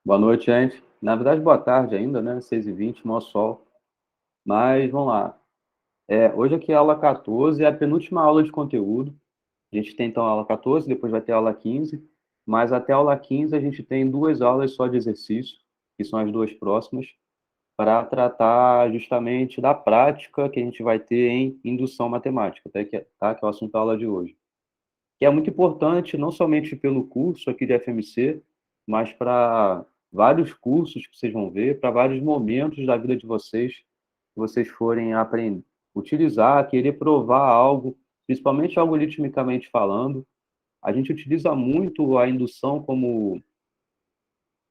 Boa noite, gente. Na verdade, boa tarde ainda, né? 6h20, maior sol. Mas vamos lá. Hoje aqui é a aula 14, é a penúltima aula de conteúdo. A gente tem então a aula 14, depois vai ter a aula 15. Mas até a aula 15 a gente tem duas aulas só de exercício, que são as duas próximas, para tratar justamente da prática que a gente vai ter em indução matemática, tá? Que é o assunto da aula de hoje. Que é muito importante, não somente pelo curso aqui de FMC, mas para vários cursos que vocês vão ver, para vários momentos da vida de vocês, que vocês forem aprender, utilizar, querer provar algo, principalmente algoritmicamente falando. A gente utiliza muito a indução como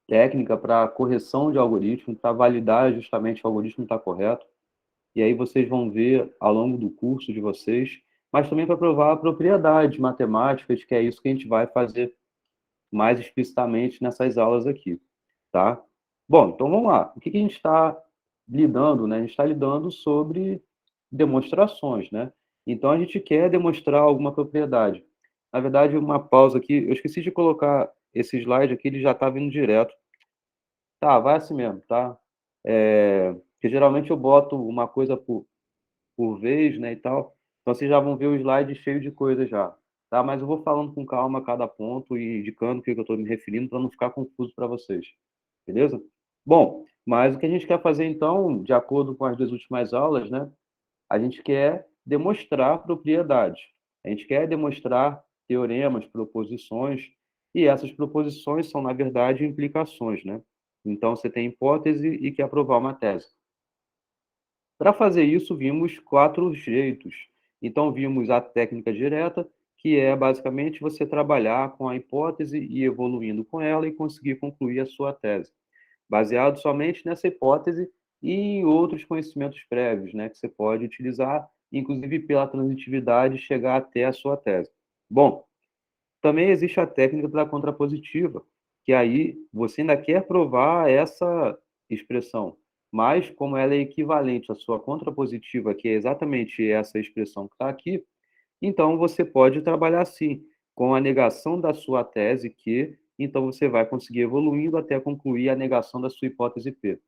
técnica para correção de algoritmo, para validar justamente o algoritmo está correto. E aí vocês vão ver ao longo do curso de vocês, mas também para provar propriedades matemáticas, que é isso que a gente vai fazer mais explicitamente nessas aulas aqui, tá? Bom, então vamos lá. O que que a gente está lidando, né? A gente está lidando sobre demonstrações, né? Então a gente quer demonstrar alguma propriedade. Na verdade, uma pausa aqui, eu esqueci de colocar esse slide aqui, ele já está vindo direto. Tá, vai assim mesmo, tá? Porque geralmente eu boto uma coisa por vez, né, e tal. Então vocês já vão ver o slide cheio de coisa já, tá? Mas eu vou falando com calma cada ponto e indicando o que eu estou me referindo para não ficar confuso para vocês, beleza? Bom, mas o que a gente quer fazer então, de acordo com as duas últimas aulas, né? A gente quer demonstrar propriedades. A gente quer demonstrar teoremas, proposições, e essas proposições são, na verdade, implicações, né? Então, você tem hipótese e quer provar uma tese. Para fazer isso, vimos 4 jeitos. Então, vimos a técnica direta, que é basicamente você trabalhar com a hipótese e evoluindo com ela e conseguir concluir a sua tese, baseado somente nessa hipótese e em outros conhecimentos prévios, né, que você pode utilizar, inclusive pela transitividade, chegar até a sua tese. Bom, também existe a técnica da contrapositiva, que aí você ainda quer provar essa expressão, mas como ela é equivalente à sua contrapositiva, que é exatamente essa expressão que está aqui, então você pode trabalhar assim, com a negação da sua tese Q, então você vai conseguir evoluindo até concluir a negação da sua hipótese P.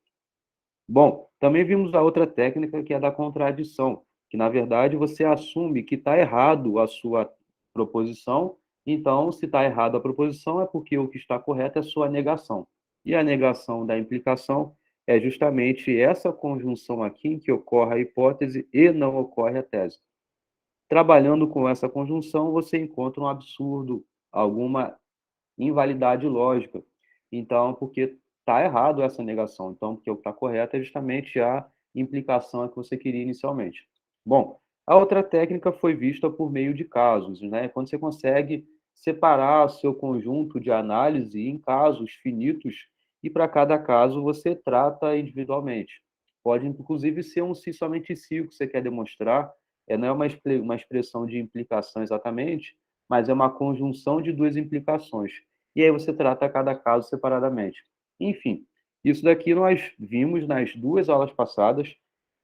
Bom, também vimos a outra técnica que é a da contradição, que na verdade você assume que está errado a sua proposição, então se está errado a proposição é porque o que está correto é a sua negação. E a negação da implicação é justamente essa conjunção aqui em que ocorre a hipótese e não ocorre a tese. Trabalhando com essa conjunção, você encontra um absurdo, alguma invalidade lógica. Então, porque está errado essa negação. Então, porque o que está correto é justamente a implicação que você queria inicialmente. Bom, a outra técnica foi vista por meio de casos, né? Quando você consegue separar o seu conjunto de análise em casos finitos e para cada caso você trata individualmente. Pode, inclusive, ser um si somente si o que você quer demonstrar. Não é uma expressão de implicação exatamente, mas é uma conjunção de duas implicações e aí você trata cada caso separadamente. Enfim, isso daqui nós vimos nas duas aulas passadas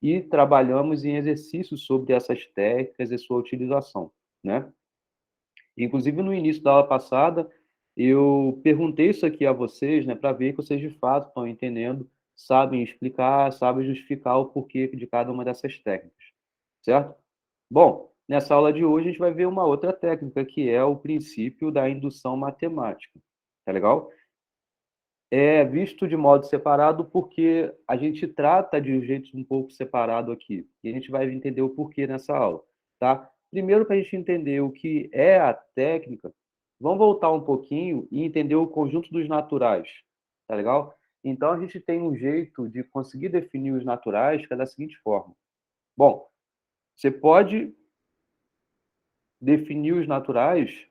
e trabalhamos em exercícios sobre essas técnicas e sua utilização, né? Inclusive, no início da aula passada, eu perguntei isso aqui a vocês, né, para ver que vocês de fato estão entendendo, sabem explicar, sabem justificar o porquê de cada uma dessas técnicas, certo? Bom, nessa aula de hoje a gente vai ver uma outra técnica, que é o princípio da indução matemática. Tá legal? É visto de modo separado porque a gente trata de um jeito um pouco separado aqui. E a gente vai entender o porquê nessa aula, tá? Primeiro, para a gente entender o que é a técnica, vamos voltar um pouquinho e entender o conjunto dos naturais, tá legal? Então, a gente tem um jeito de conseguir definir os naturais que é da seguinte forma. Bom, você pode definir os naturais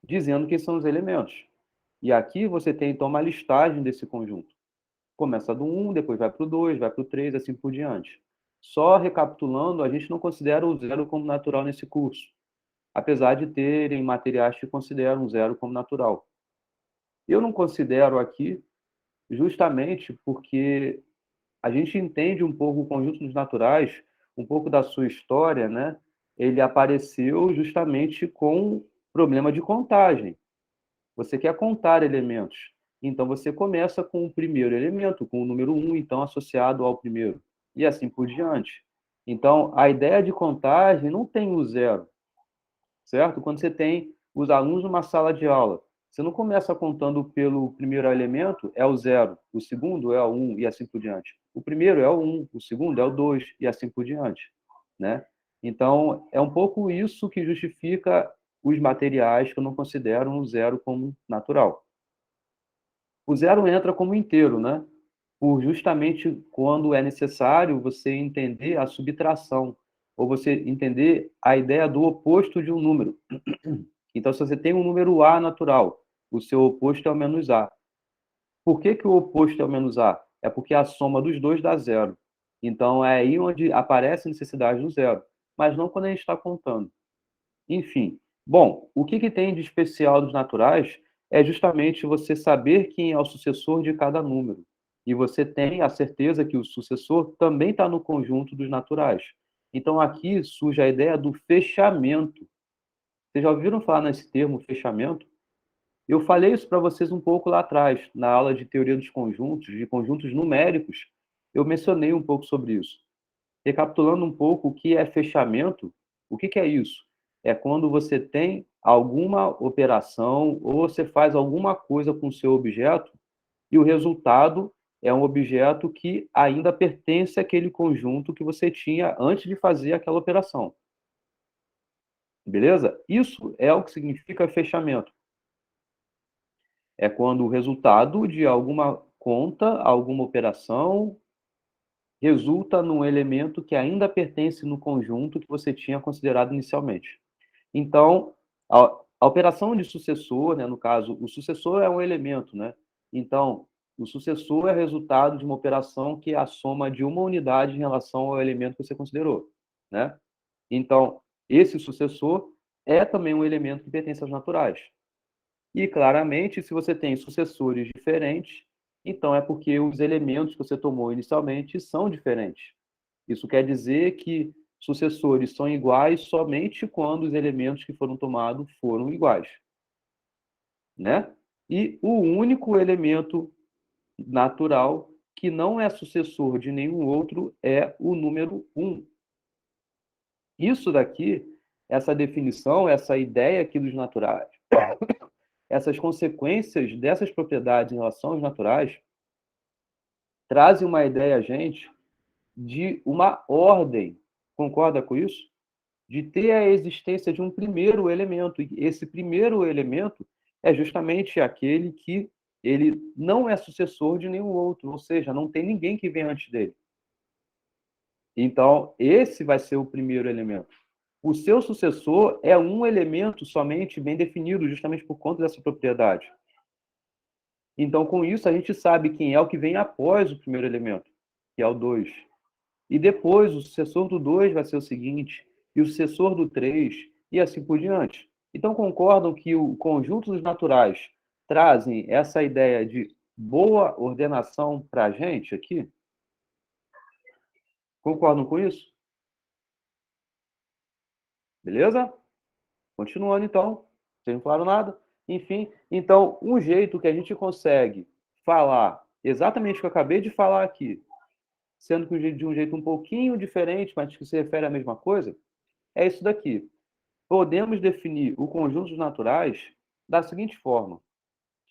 dizendo que são os elementos. E aqui você tem, então, uma listagem desse conjunto. Começa do 1, depois vai para o 2, vai para o 3, assim por diante. Só recapitulando, a gente não considera o zero como natural nesse curso, apesar de terem materiais que consideram o zero como natural. Eu não considero aqui justamente porque a gente entende um pouco o conjunto dos naturais, um pouco da sua história, né? Ele apareceu justamente com problema de contagem. Você quer contar elementos. Então, você começa com o primeiro elemento, com o número 1, então, associado ao primeiro. E assim por diante. Então, a ideia de contagem não tem o zero, certo? Quando você tem os alunos numa sala de aula, você não começa contando pelo primeiro elemento, é o zero, o segundo é o 1 e assim por diante. O primeiro é o 1, o segundo é o 2 e assim por diante, né? Então, é um pouco isso que justifica os materiais que eu não considero o zero como natural. O zero entra como inteiro, né? Por justamente quando é necessário você entender a subtração, ou você entender a ideia do oposto de um número. Então, se você tem um número A natural, o seu oposto é o menos A. Por que o oposto é o menos A? É porque a soma dos dois dá zero. Então, é aí onde aparece a necessidade do zero, mas não quando a gente está contando. Enfim, bom, o que tem de especial dos naturais é justamente você saber quem é o sucessor de cada número. E você tem a certeza que o sucessor também está no conjunto dos naturais. Então, aqui surge a ideia do fechamento. Vocês já ouviram falar nesse termo fechamento? Eu falei isso para vocês um pouco lá atrás, na aula de teoria dos conjuntos, de conjuntos numéricos. Eu mencionei um pouco sobre isso. Recapitulando um pouco o que é fechamento, o que é isso? É quando você tem alguma operação ou você faz alguma coisa com o seu objeto e o resultado é um objeto que ainda pertence àquele conjunto que você tinha antes de fazer aquela operação. Beleza? Isso é o que significa fechamento. É quando o resultado de alguma conta, alguma operação, resulta num elemento que ainda pertence no conjunto que você tinha considerado inicialmente. Então, a operação de sucessor, né, no caso, o sucessor é um elemento, né? Então, o sucessor é resultado de uma operação que é a soma de uma unidade em relação ao elemento que você considerou, né? Então, esse sucessor é também um elemento que pertence aos naturais. E, claramente, se você tem sucessores diferentes, então é porque os elementos que você tomou inicialmente são diferentes. Isso quer dizer que sucessores são iguais somente quando os elementos que foram tomados foram iguais, né? E o único elemento natural que não é sucessor de nenhum outro é o número 1. Isso daqui, essa definição, essa ideia aqui dos naturais, essas consequências dessas propriedades em relação aos naturais, trazem uma ideia a gente de uma ordem. Concorda com isso? De ter a existência de um primeiro elemento. E esse primeiro elemento é justamente aquele que ele não é sucessor de nenhum outro, ou seja, não tem ninguém que venha antes dele. Então, esse vai ser o primeiro elemento. O seu sucessor é um elemento somente bem definido, justamente por conta dessa propriedade. Então, com isso, a gente sabe quem é o que vem após o primeiro elemento, que é o 2. E depois, o sucessor do 2 vai ser o seguinte, e o sucessor do 3, e assim por diante. Então, concordam que o conjunto dos naturais trazem essa ideia de boa ordenação para a gente aqui? Concordam com isso? Beleza? Continuando, então. Vocês não falaram nada? Enfim, então, um jeito que a gente consegue falar exatamente o que eu acabei de falar aqui, sendo que de um jeito um pouquinho diferente, mas que se refere à mesma coisa, é isso daqui. Podemos definir o conjunto dos naturais da seguinte forma.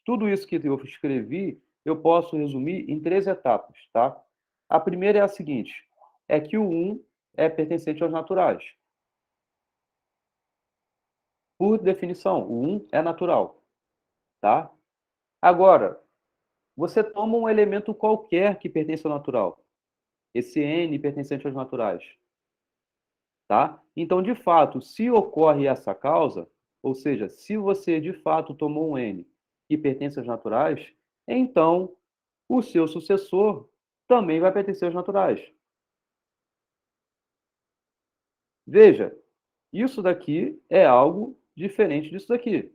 Tudo isso que eu escrevi, eu posso resumir em 3 etapas, tá? A primeira é a seguinte, é que o 1 é pertencente aos naturais. Por definição, o 1 é natural, tá? Agora, você toma um elemento qualquer que pertence ao natural. Esse N pertencente aos naturais. Tá? Então, de fato, se ocorre essa causa, ou seja, se você de fato tomou um N que pertence aos naturais, então o seu sucessor também vai pertencer aos naturais. Veja, isso daqui é algo diferente disso daqui,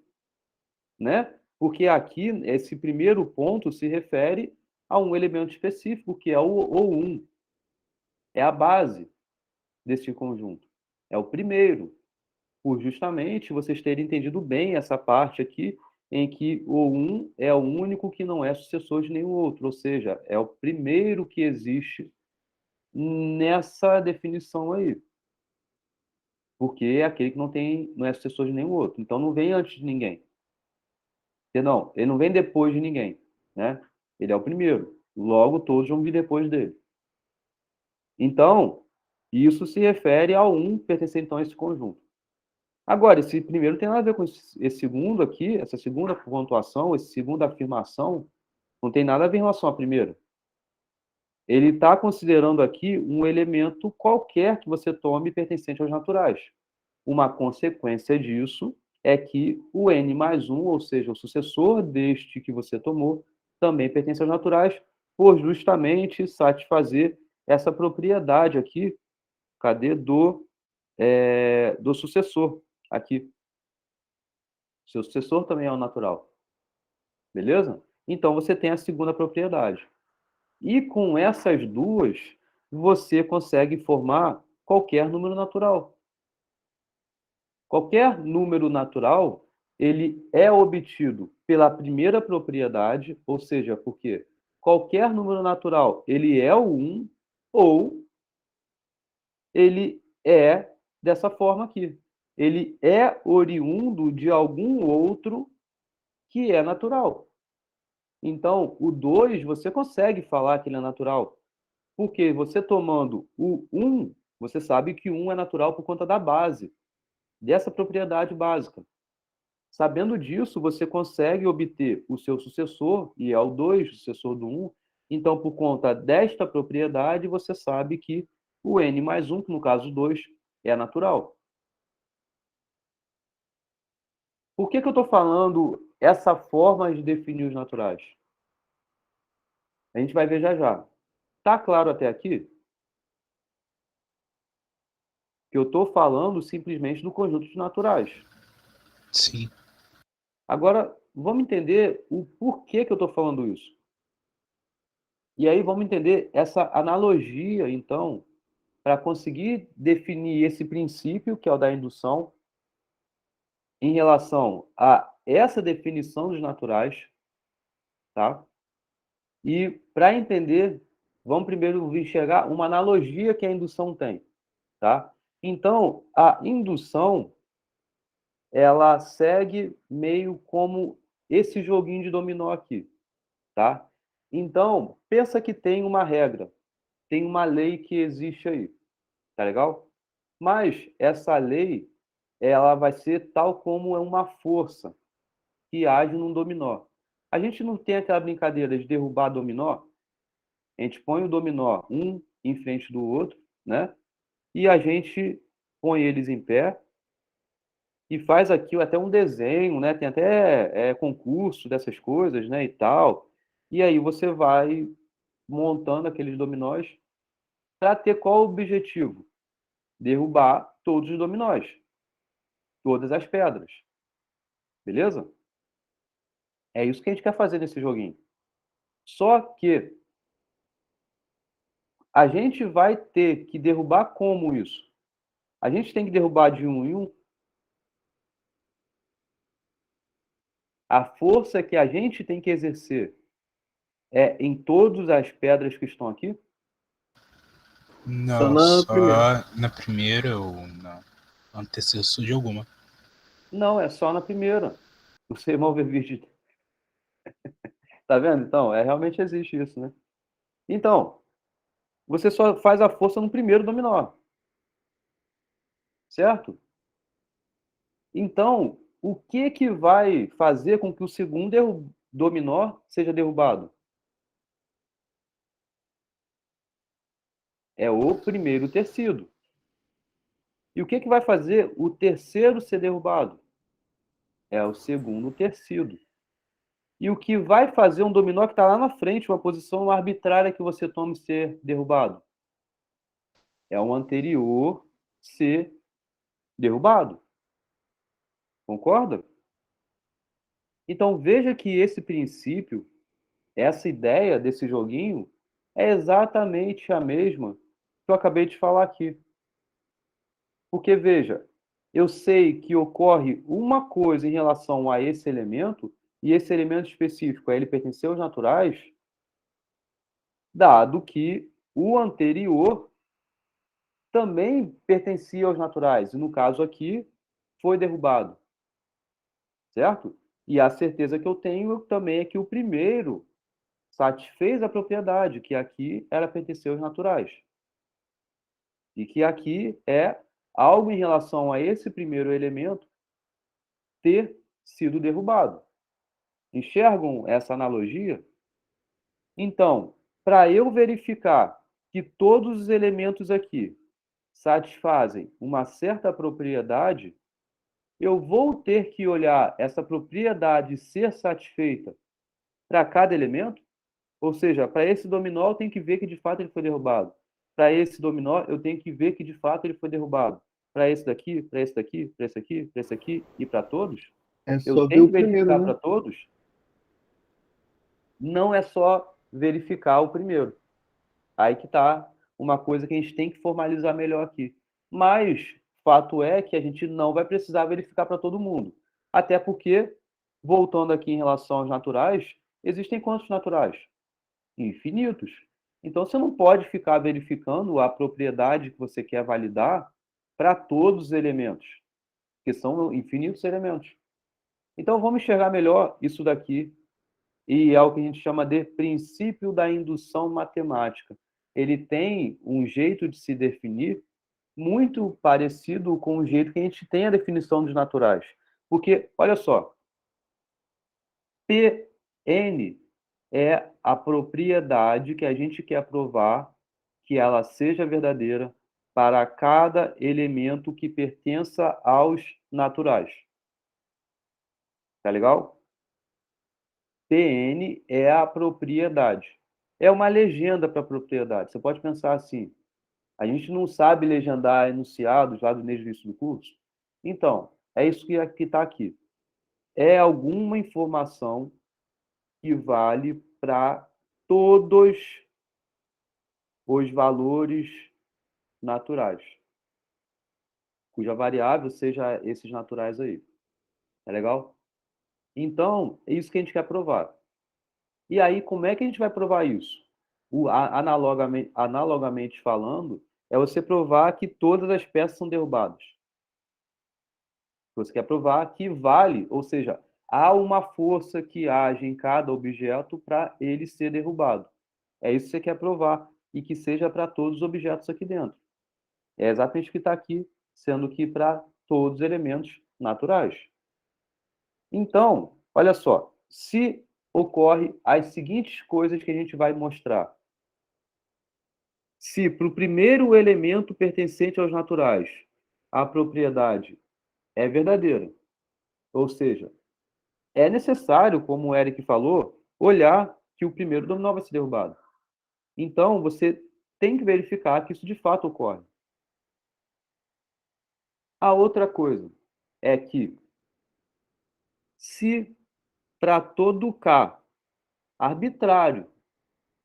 né? Porque aqui, esse primeiro ponto se refere a um elemento específico, que é o 1. É a base deste conjunto. É o primeiro. Por justamente vocês terem entendido bem essa parte aqui, em que o 1 é o único que não é sucessor de nenhum outro, ou seja, é o primeiro que existe nessa definição aí, porque é aquele que não é sucessor de nenhum outro. Então não vem antes de ninguém. Não, ele não vem depois de ninguém, né? Ele é o primeiro. Logo, todos vão vir depois dele. Então, isso se refere ao 1 pertencente então a esse conjunto. Agora, esse primeiro tem nada a ver com esse segundo aqui, essa segunda pontuação, essa segunda afirmação, não tem nada a ver em relação à primeira. Ele está considerando aqui um elemento qualquer que você tome pertencente aos naturais. Uma consequência disso é que o n mais 1, ou seja, o sucessor deste que você tomou, também pertence aos naturais, por justamente satisfazer essa propriedade aqui, cadê, do sucessor aqui. Seu sucessor também é o natural. Beleza? Então, você tem a segunda propriedade. E com essas duas, você consegue formar qualquer número natural. Qualquer número natural, ele é obtido pela primeira propriedade, ou seja, porque qualquer número natural, ele é o 1, ou ele é dessa forma aqui. Ele é oriundo de algum outro que é natural. Então, o 2, você consegue falar que ele é natural. Porque você tomando o 1, você sabe que 1 é natural por conta da base, dessa propriedade básica. Sabendo disso, você consegue obter o seu sucessor, e é o 2, o sucessor do 1. Então, por conta desta propriedade, você sabe que o n mais 1, que no caso 2, é natural. Por que eu estou falando essa forma de definir os naturais? A gente vai ver já já. Está claro até aqui? Que eu estou falando simplesmente do conjunto de naturais. Sim. Agora, vamos entender o porquê que eu estou falando isso. E aí vamos entender essa analogia, então, para conseguir definir esse princípio, que é o da indução, em relação a essa definição dos naturais, tá? E para entender, vamos primeiro enxergar uma analogia que a indução tem, tá? Então, a indução, ela segue meio como esse joguinho de dominó aqui, tá? Então, pensa que tem uma regra, tem uma lei que existe aí, tá legal? Mas essa lei, ela vai ser tal como é uma força que age num dominó. A gente não tem aquela brincadeira de derrubar dominó? A gente põe o dominó um em frente do outro, né? E a gente põe eles em pé e faz aqui até um desenho, né? Tem até concurso dessas coisas, né? E tal. E aí você vai montando aqueles dominós para ter qual o objetivo? Derrubar todos os dominós, todas as pedras. Beleza? É isso que a gente quer fazer nesse joguinho. Só que a gente vai ter que derrubar como isso? A gente tem que derrubar de um em um. A força que a gente tem que exercer é em todas as pedras que estão aqui? Só Não, na primeira. só na primeira ou na antecessor de alguma. Não, é só na primeira. Você mover virgem. Tá vendo? Então, realmente existe isso, né? Então, você só faz a força no primeiro dominó. Certo? Então, o que que vai fazer com que o segundo dominó seja derrubado? É o primeiro tecido. E o que que vai fazer o terceiro ser derrubado? É o segundo tecido. E o que vai fazer um dominó que está lá na frente, uma posição arbitrária que você tome ser derrubado? É o anterior ser derrubado. Concorda? Então veja que esse princípio, essa ideia desse joguinho, é exatamente a mesma que eu acabei de falar aqui. Porque, veja, eu sei que ocorre uma coisa em relação a esse elemento e esse elemento específico, ele pertenceu aos naturais, dado que o anterior também pertencia aos naturais, e no caso aqui, foi derrubado, certo? E a certeza que eu tenho também é que o primeiro satisfez a propriedade, que aqui ela pertenceu aos naturais. E que aqui é algo em relação a esse primeiro elemento ter sido derrubado. Enxergam essa analogia? Então, para eu verificar que todos os elementos aqui satisfazem uma certa propriedade, eu vou ter que olhar essa propriedade ser satisfeita para cada elemento? Ou seja, para esse dominó eu tenho que ver que de fato ele foi derrubado. Para esse dominó eu tenho que ver que de fato ele foi derrubado. Para esse daqui, para esse daqui, para esse aqui, para esse aqui e para todos, É eu só ver tenho o que primeiro, verificar né? para todos. Não é só verificar o primeiro. Aí que está uma coisa que a gente tem que formalizar melhor aqui. Mas fato é que a gente não vai precisar verificar para todo mundo. Até porque, voltando aqui em relação aos naturais, existem quantos naturais? Infinitos. Então você não pode ficar verificando a propriedade que você quer validar para todos os elementos, que são infinitos elementos. Então vamos enxergar melhor isso daqui, e é o que a gente chama de princípio da indução matemática. Ele tem um jeito de se definir muito parecido com o jeito que a gente tem a definição dos naturais. Porque, olha só, Pn é a propriedade que a gente quer provar que ela seja verdadeira para cada elemento que pertença aos naturais. Tá legal? Pn é a propriedade. É uma legenda para a propriedade. Você pode pensar assim: a gente não sabe legendar enunciados lá do início do curso? Então, é isso que está aqui. É alguma informação que vale para todos os valores naturais, cuja variável seja esses naturais aí. É legal? Então, é isso que a gente quer provar. E aí, como é que a gente vai provar isso? Analogamente falando, é você provar que todas as peças são derrubadas. Você quer provar que vale, ou seja, há uma força que age em cada objeto para ele ser derrubado. É isso que você quer provar, e que seja para todos os objetos aqui dentro. É exatamente o que está aqui, sendo que para todos os elementos naturais. Então, olha só, se ocorre as seguintes coisas que a gente vai mostrar. Se para o primeiro elemento pertencente aos naturais, a propriedade é verdadeira, ou seja, é necessário, como o Eric falou, olhar que o primeiro dominó vai ser derrubado. Então, você tem que verificar que isso de fato ocorre. A outra coisa é que, se para todo K arbitrário,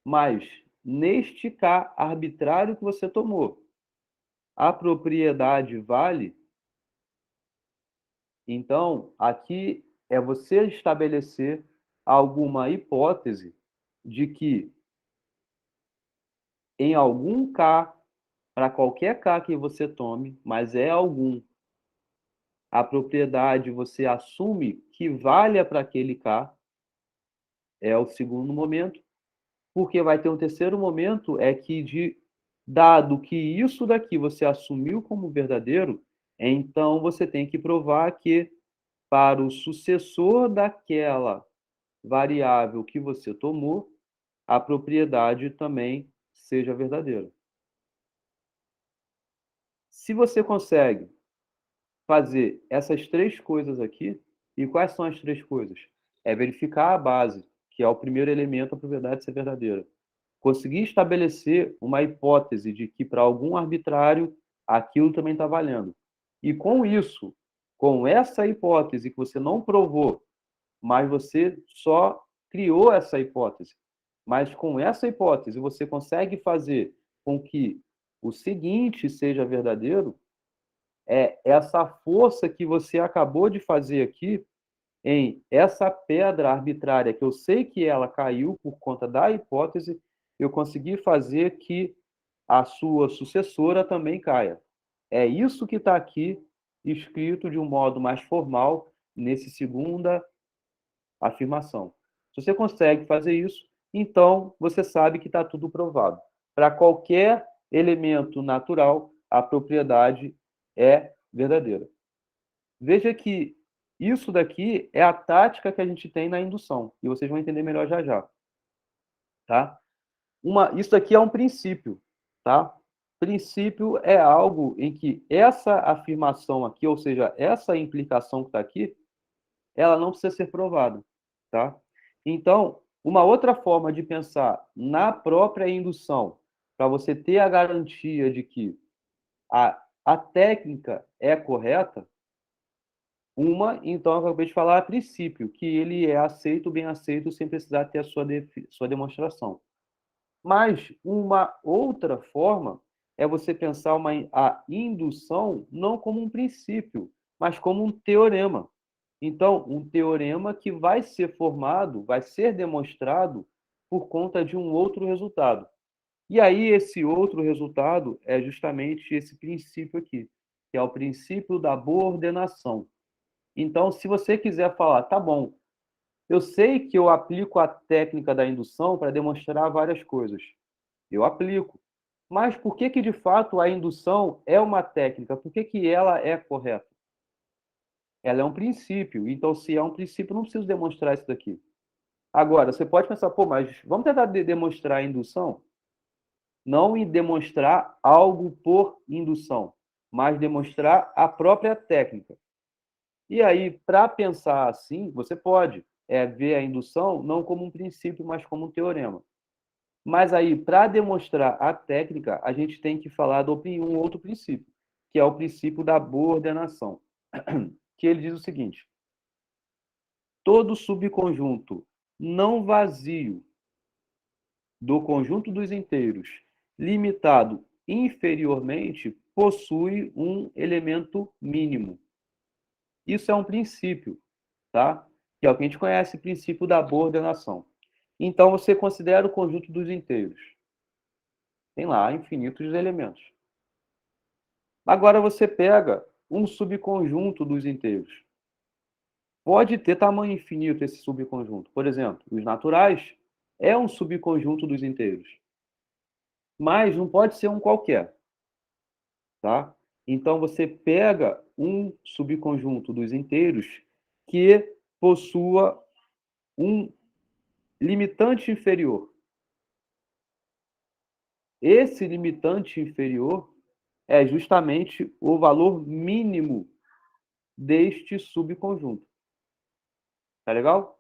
mas neste K arbitrário que você tomou, a propriedade vale, então aqui é você estabelecer alguma hipótese de que em algum K, para qualquer K que você tome, mas é algum, a propriedade você assume que valha para aquele K, é o segundo momento, porque vai ter um terceiro momento, é que dado que isso daqui você assumiu como verdadeiro, então você tem que provar que para o sucessor daquela variável que você tomou, a propriedade também seja verdadeira. Se você consegue fazer essas três coisas aqui, e quais são as três coisas? É verificar a base, que é o primeiro elemento, a propriedade ser verdadeira. Conseguir estabelecer uma hipótese de que para algum arbitrário aquilo também está valendo. E com isso, com essa hipótese que você não provou, mas você só criou essa hipótese, mas com essa hipótese você consegue fazer com que o seguinte seja verdadeiro, é essa força que você acabou de fazer aqui em essa pedra arbitrária, que eu sei que ela caiu por conta da hipótese, eu consegui fazer que a sua sucessora também caia. É isso que está aqui escrito de um modo mais formal nesse segunda afirmação. Se você consegue fazer isso, então você sabe que está tudo provado. Para qualquer elemento natural, a propriedade é verdadeira. Veja que isso daqui é a tática que a gente tem na indução, e vocês vão entender melhor já já. Tá? Isso aqui é um princípio. Tá? Princípio é algo em que essa afirmação aqui, ou seja, essa implicação que está aqui, ela não precisa ser provada. Tá? Então, uma outra forma de pensar na própria indução, para você ter a garantia de que a técnica é correta, então, eu acabei de falar a princípio, que ele é aceito, bem aceito, sem precisar ter a sua demonstração. Mas uma outra forma é você pensar a indução não como um princípio, mas como um teorema. Então, um teorema que vai ser formado, vai ser demonstrado por conta de um outro resultado. E aí, esse outro resultado é justamente esse princípio aqui, que é o princípio da boa ordenação. Então, se você quiser falar, tá bom, eu sei que eu aplico a técnica da indução para demonstrar várias coisas. Eu aplico. Mas por que que de fato a indução é uma técnica? Por que que ela é correta? Ela é um princípio. Então, se é um princípio, não preciso demonstrar isso daqui. Agora, você pode pensar, pô, mas vamos tentar demonstrar a indução? Não em demonstrar algo por indução, mas demonstrar a própria técnica. E aí, para pensar assim, você pode ver a indução não como um princípio, mas como um teorema. Mas aí, para demonstrar a técnica, a gente tem que falar de um outro princípio, que é o princípio da boa ordenação, que ele diz o seguinte: todo subconjunto não vazio do conjunto dos inteiros, limitado inferiormente, possui um elemento mínimo. Isso é um princípio, tá? Que é o que a gente conhece, o princípio da boa ordenação. Então, você considera o conjunto dos inteiros. Tem lá infinitos elementos. Agora, você pega um subconjunto dos inteiros. Pode ter tamanho infinito esse subconjunto. Por exemplo, os naturais é um subconjunto dos inteiros. Mas não pode ser um qualquer. Tá? Então, você pega um subconjunto dos inteiros que possua um limitante inferior. Esse limitante inferior é justamente o valor mínimo deste subconjunto. Tá legal?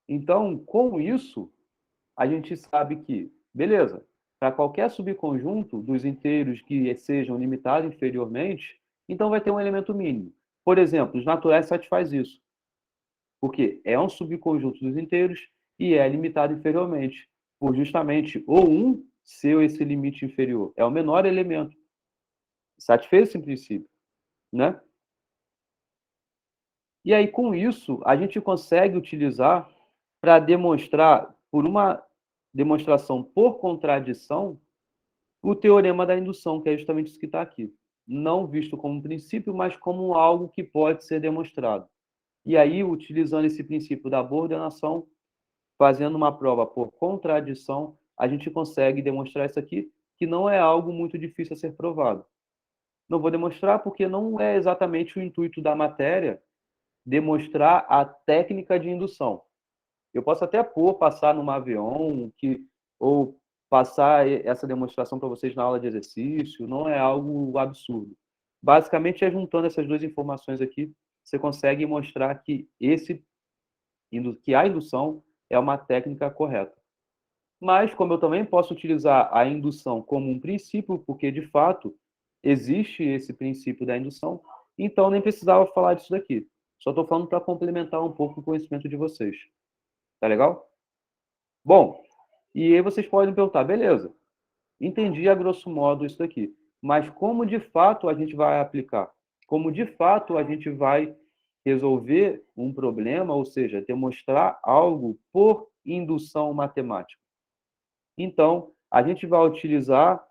Então, com isso, a gente sabe que, beleza, para qualquer subconjunto dos inteiros que sejam limitados inferiormente, então vai ter um elemento mínimo. Por exemplo, os naturais satisfaz isso, porque é um subconjunto dos inteiros e é limitado inferiormente, por justamente ou um ser esse limite inferior. É o menor elemento. Satisfez esse princípio, né? E aí, com isso, a gente consegue utilizar para demonstrar, por uma demonstração por contradição, o teorema da indução, que é justamente isso que está aqui. Não visto como um princípio, mas como algo que pode ser demonstrado. E aí, utilizando esse princípio da boa ordenação, fazendo uma prova por contradição, a gente consegue demonstrar isso aqui, que não é algo muito difícil a ser provado. Não vou demonstrar porque não é exatamente o intuito da matéria demonstrar a técnica de indução. Eu posso até passar numa avião, ou passar essa demonstração para vocês na aula de exercício, não é algo absurdo. Basicamente, é juntando essas duas informações aqui, você consegue mostrar que a indução é uma técnica correta. Mas, como eu também posso utilizar a indução como um princípio, porque, de fato, existe esse princípio da indução, então nem precisava falar disso daqui. Só estou falando para complementar um pouco o conhecimento de vocês. Tá legal? Bom, e aí vocês podem perguntar, beleza, entendi a grosso modo isso daqui, mas como de fato a gente vai aplicar? Como de fato a gente vai resolver um problema, ou seja, demonstrar algo por indução matemática. Então, a gente vai utilizar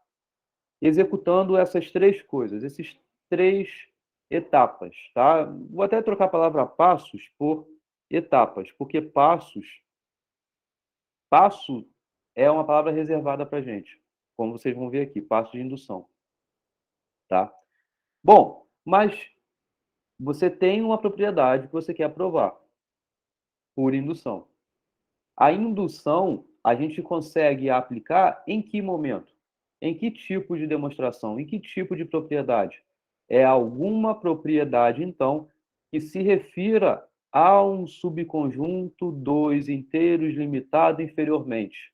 executando essas três coisas, esses três etapas, tá? Vou até trocar a palavra passos por etapas, porque passo é uma palavra reservada para a gente, como vocês vão ver aqui, passo de indução, tá? Bom, mas você tem uma propriedade que você quer provar por indução. A indução a gente consegue aplicar em que momento? Em que tipo de demonstração? Em que tipo de propriedade? É alguma propriedade, então, que se refira a um subconjunto dos inteiros limitado inferiormente.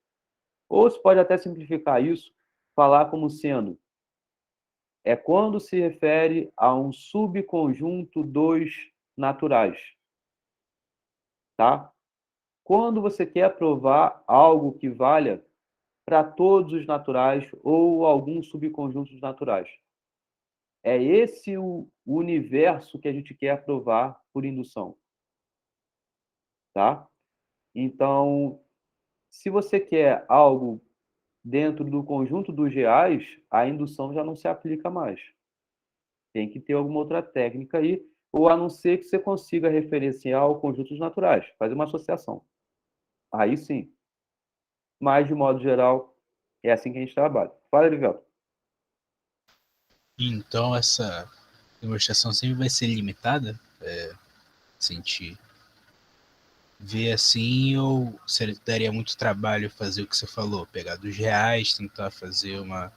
Ou se pode até simplificar isso, falar como sendo é quando se refere a um subconjunto dos naturais, tá? Quando você quer provar algo que valha para todos os naturais ou alguns subconjuntos naturais. É esse o universo que a gente quer provar por indução, tá? Então, se você quer algo dentro do conjunto dos reais, a indução já não se aplica mais. Tem que ter alguma outra técnica aí, ou a não ser que você consiga referenciar o conjunto dos naturais, fazer uma associação. Aí sim. Mas, de modo geral, é assim que a gente trabalha. Fala, Livelto. Então essa demonstração sempre vai ser limitada? Se a gente vê assim, ou daria muito trabalho fazer o que você falou, pegar dos reais, tentar fazer uma A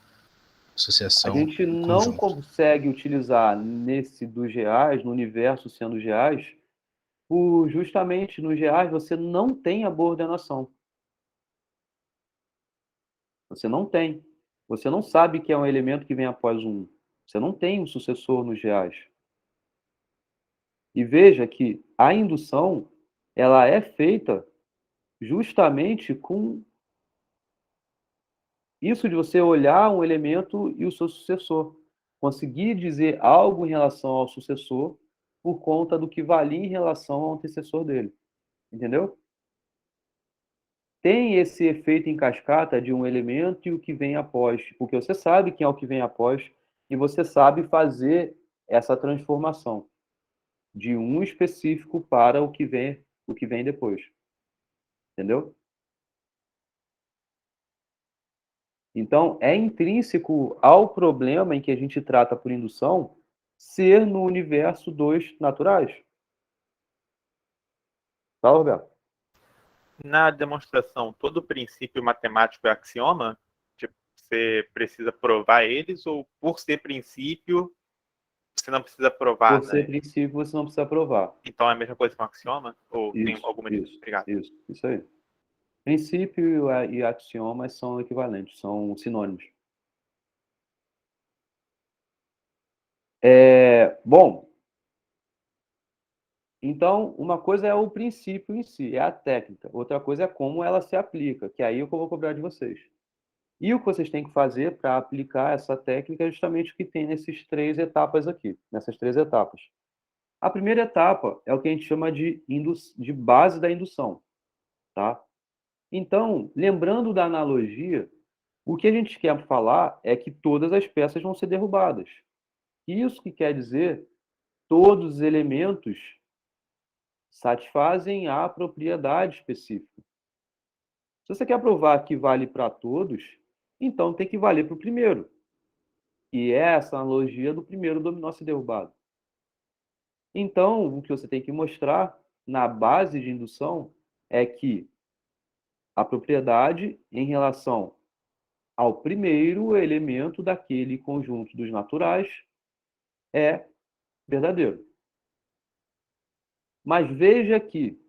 associação gente em não conjunto. consegue utilizar nesse dos reais, no universo sendo os reais, por justamente nos reais você não tem a boa ordenação. Você não tem. Você não sabe que é um elemento que vem após um. Você não tem um sucessor nos reais. E veja que a indução, ela é feita justamente com isso de você olhar um elemento e o seu sucessor. Conseguir dizer algo em relação ao sucessor por conta do que valia em relação ao antecessor dele. Entendeu? Tem esse efeito em cascata de um elemento e o que vem após, porque você sabe quem é o que vem após e você sabe fazer essa transformação de um específico para o que vem depois. Entendeu? Então, é intrínseco ao problema em que a gente trata por indução ser no universo dos naturais. Fala, Roberto. Na demonstração, todo princípio matemático é axioma? Tipo, você precisa provar eles ou por ser princípio, você não precisa provar, Por ser né? princípio, você não precisa provar. Então é a mesma coisa que um axioma? Ou tem Isso, alguma diferença? isso, Obrigado. isso aí. Princípio e axiomas são equivalentes, são sinônimos. Bom, então, uma coisa é o princípio em si, é a técnica. Outra coisa é como ela se aplica, que aí é o que eu vou cobrar de vocês. E o que vocês têm que fazer para aplicar essa técnica é justamente o que tem nessas três etapas aqui, nessas três etapas. A primeira etapa é o que a gente chama de base da indução, tá? Então, lembrando da analogia, o que a gente quer falar é que todas as peças vão ser derrubadas. Isso que quer dizer todos os elementos satisfazem a propriedade específica. Se você quer provar que vale para todos, então tem que valer para o primeiro. E é essa analogia do primeiro dominó ser derrubado. Então, o que você tem que mostrar na base de indução é que a propriedade em relação ao primeiro elemento daquele conjunto dos naturais é verdadeiro. Mas veja que,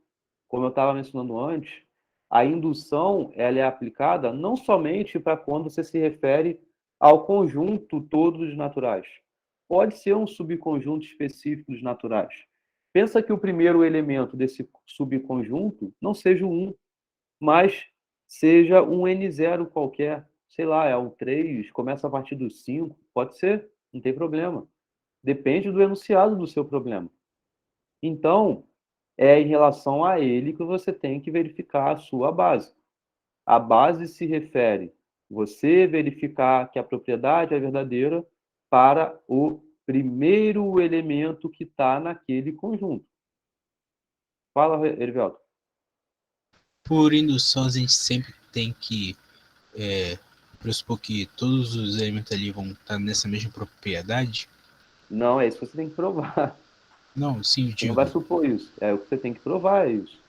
como eu estava mencionando antes, a indução ela é aplicada não somente para quando você se refere ao conjunto todo dos naturais. Pode ser um subconjunto específico dos naturais. Pensa que o primeiro elemento desse subconjunto não seja o 1, mas seja um N0 qualquer. Sei lá, é um 3, começa a partir do 5. Pode ser, não tem problema. Depende do enunciado do seu problema. Então, é em relação a ele que você tem que verificar a sua base. A base se refere você verificar que a propriedade é verdadeira para o primeiro elemento que está naquele conjunto. Fala, Erivelto. Por indução, a gente sempre tem que pressupor que todos os elementos ali vão estar nessa mesma propriedade. Não, é isso que você tem que provar. Não, sim, eu Você não vai digo, supor isso. É o que você tem que provar, é isso.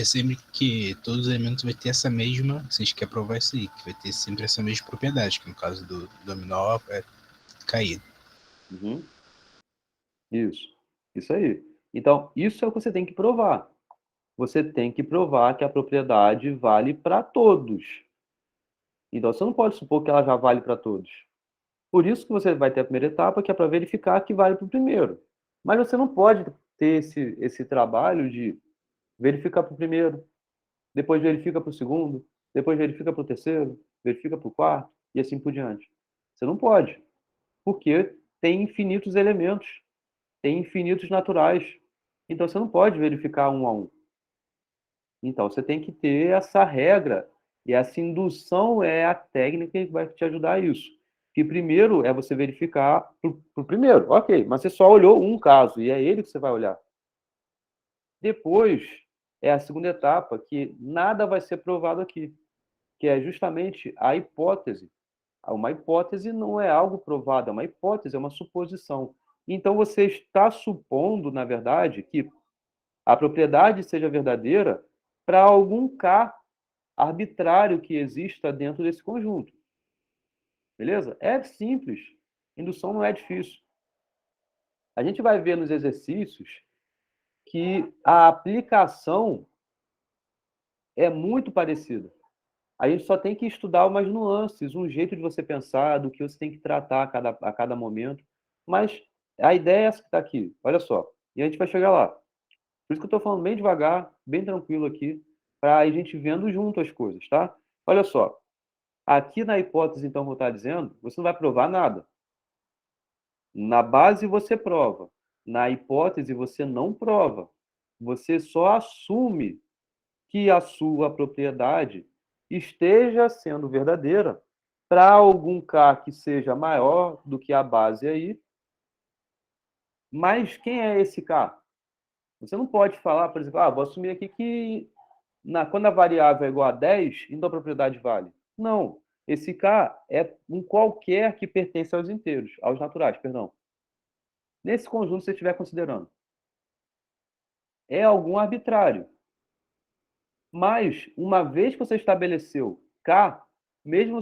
é sempre que todos os elementos vai ter essa mesma, se a gente quer provar isso aí, que vai ter sempre essa mesma propriedade, que no caso do dominó é caído. Uhum. Isso aí. Então, isso é o que você tem que provar. Você tem que provar que a propriedade vale para todos. Então, você não pode supor que ela já vale para todos. Por isso que você vai ter a primeira etapa, que é para verificar que vale para o primeiro. Mas você não pode ter esse trabalho de verificar para o primeiro, depois verifica para o segundo, depois verifica para o terceiro, verifica para o quarto, e assim por diante. Você não pode, porque tem infinitos elementos, tem infinitos naturais. Então, você não pode verificar um a um. Então, você tem que ter essa regra, e essa indução é a técnica que vai te ajudar a isso. Que primeiro é você verificar para o primeiro, ok, mas você só olhou um caso, e é ele que você vai olhar. Depois é a segunda etapa, que nada vai ser provado aqui, que é justamente a hipótese. Uma hipótese não é algo provado, é uma hipótese, é uma suposição. Então, você está supondo, na verdade, que a propriedade seja verdadeira para algum K arbitrário que exista dentro desse conjunto. Beleza? É simples. Indução não é difícil. A gente vai ver nos exercícios que a aplicação é muito parecida. A gente só tem que estudar umas nuances, um jeito de você pensar, do que você tem que tratar a cada momento. Mas a ideia é essa que está aqui. Olha só. E a gente vai chegar lá. Por isso que eu estou falando bem devagar, bem tranquilo aqui, para a gente vendo junto as coisas, tá? Olha só. Aqui na hipótese, então, que eu estou dizendo, você não vai provar nada. Na base você prova. Na hipótese você não prova. Você só assume que a sua propriedade esteja sendo verdadeira para algum K que seja maior do que a base aí. Mas quem é esse K? Você não pode falar, por exemplo, vou assumir aqui que quando a variável é igual a 10, então a propriedade vale. Não. Esse K é um qualquer que pertence aos inteiros, aos naturais, perdão. Nesse conjunto que você estiver considerando. É algum arbitrário. Mas, uma vez que você estabeleceu K, mesmo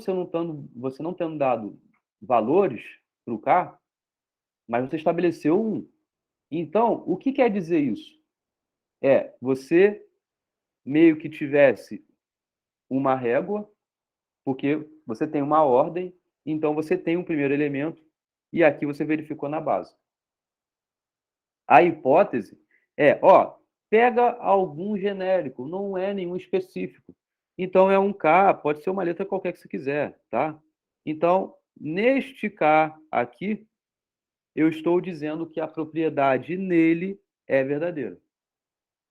você não tendo dado valores para o K, mas você estabeleceu um. Então, o que quer dizer isso? Você meio que tivesse uma régua, porque você tem uma ordem, então você tem um primeiro elemento, e aqui você verificou na base. A hipótese pega algum genérico, não é nenhum específico. Então, é um K, pode ser uma letra qualquer que você quiser, tá? Então, neste K aqui, eu estou dizendo que a propriedade nele é verdadeira.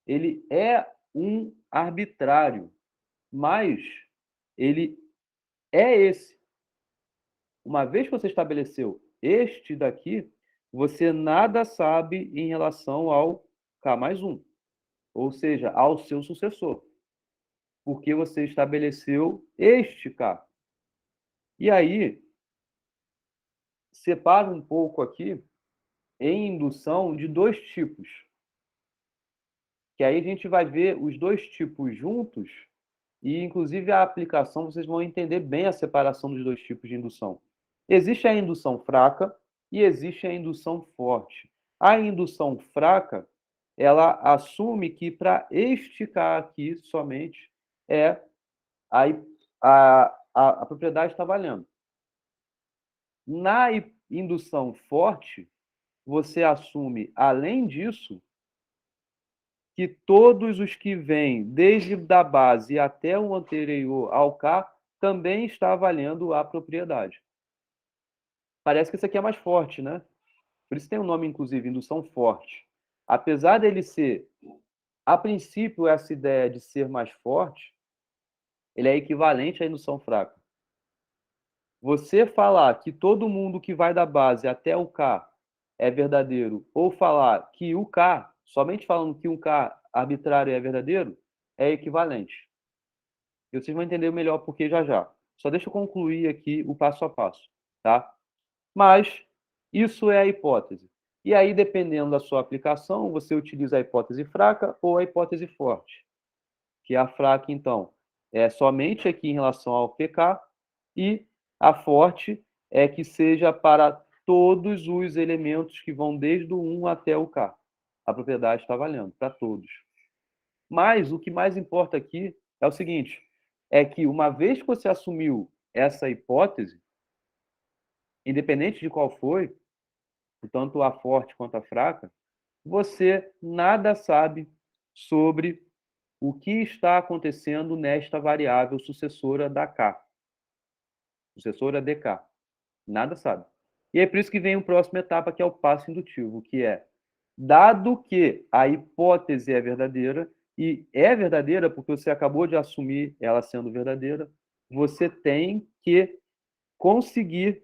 Ele é um arbitrário, mas ele é esse. Uma vez que você estabeleceu este daqui, você nada sabe em relação ao K mais 1, ou seja, ao seu sucessor, porque você estabeleceu este K. E aí, separa um pouco aqui em indução de dois tipos, que aí a gente vai ver os dois tipos juntos e, inclusive, a aplicação, vocês vão entender bem a separação dos dois tipos de indução. Existe a indução fraca e existe a indução forte. A indução fraca, ela assume que para esticar aqui somente a propriedade está valendo. Na indução forte, você assume, além disso, que todos os que vêm desde a base até o anterior ao K também está valendo a propriedade. Parece que isso aqui é mais forte, né? Por isso tem o nome, inclusive, indução forte. Apesar dele ser, a princípio, essa ideia de ser mais forte, ele é equivalente à indução fraca. Você falar que todo mundo que vai da base até o K é verdadeiro, ou falar que o K, somente falando que um K arbitrário é verdadeiro, é equivalente. E vocês vão entender melhor por que já já. Só deixa eu concluir aqui o passo a passo, tá? Mas isso é a hipótese. E aí, dependendo da sua aplicação, você utiliza a hipótese fraca ou a hipótese forte. Que a fraca, então, é somente aqui em relação ao PK, e a forte é que seja para todos os elementos que vão desde o 1 até o K. A propriedade está valendo para todos. Mas o que mais importa aqui é o seguinte, é que uma vez que você assumiu essa hipótese, independente de qual foi, tanto a forte quanto a fraca, você nada sabe sobre o que está acontecendo nesta variável sucessora da K. Sucessora dK. Nada sabe. E é por isso que vem a próxima etapa, que é o passo indutivo, que é, dado que a hipótese é verdadeira, e é verdadeira porque você acabou de assumir ela sendo verdadeira, você tem que conseguir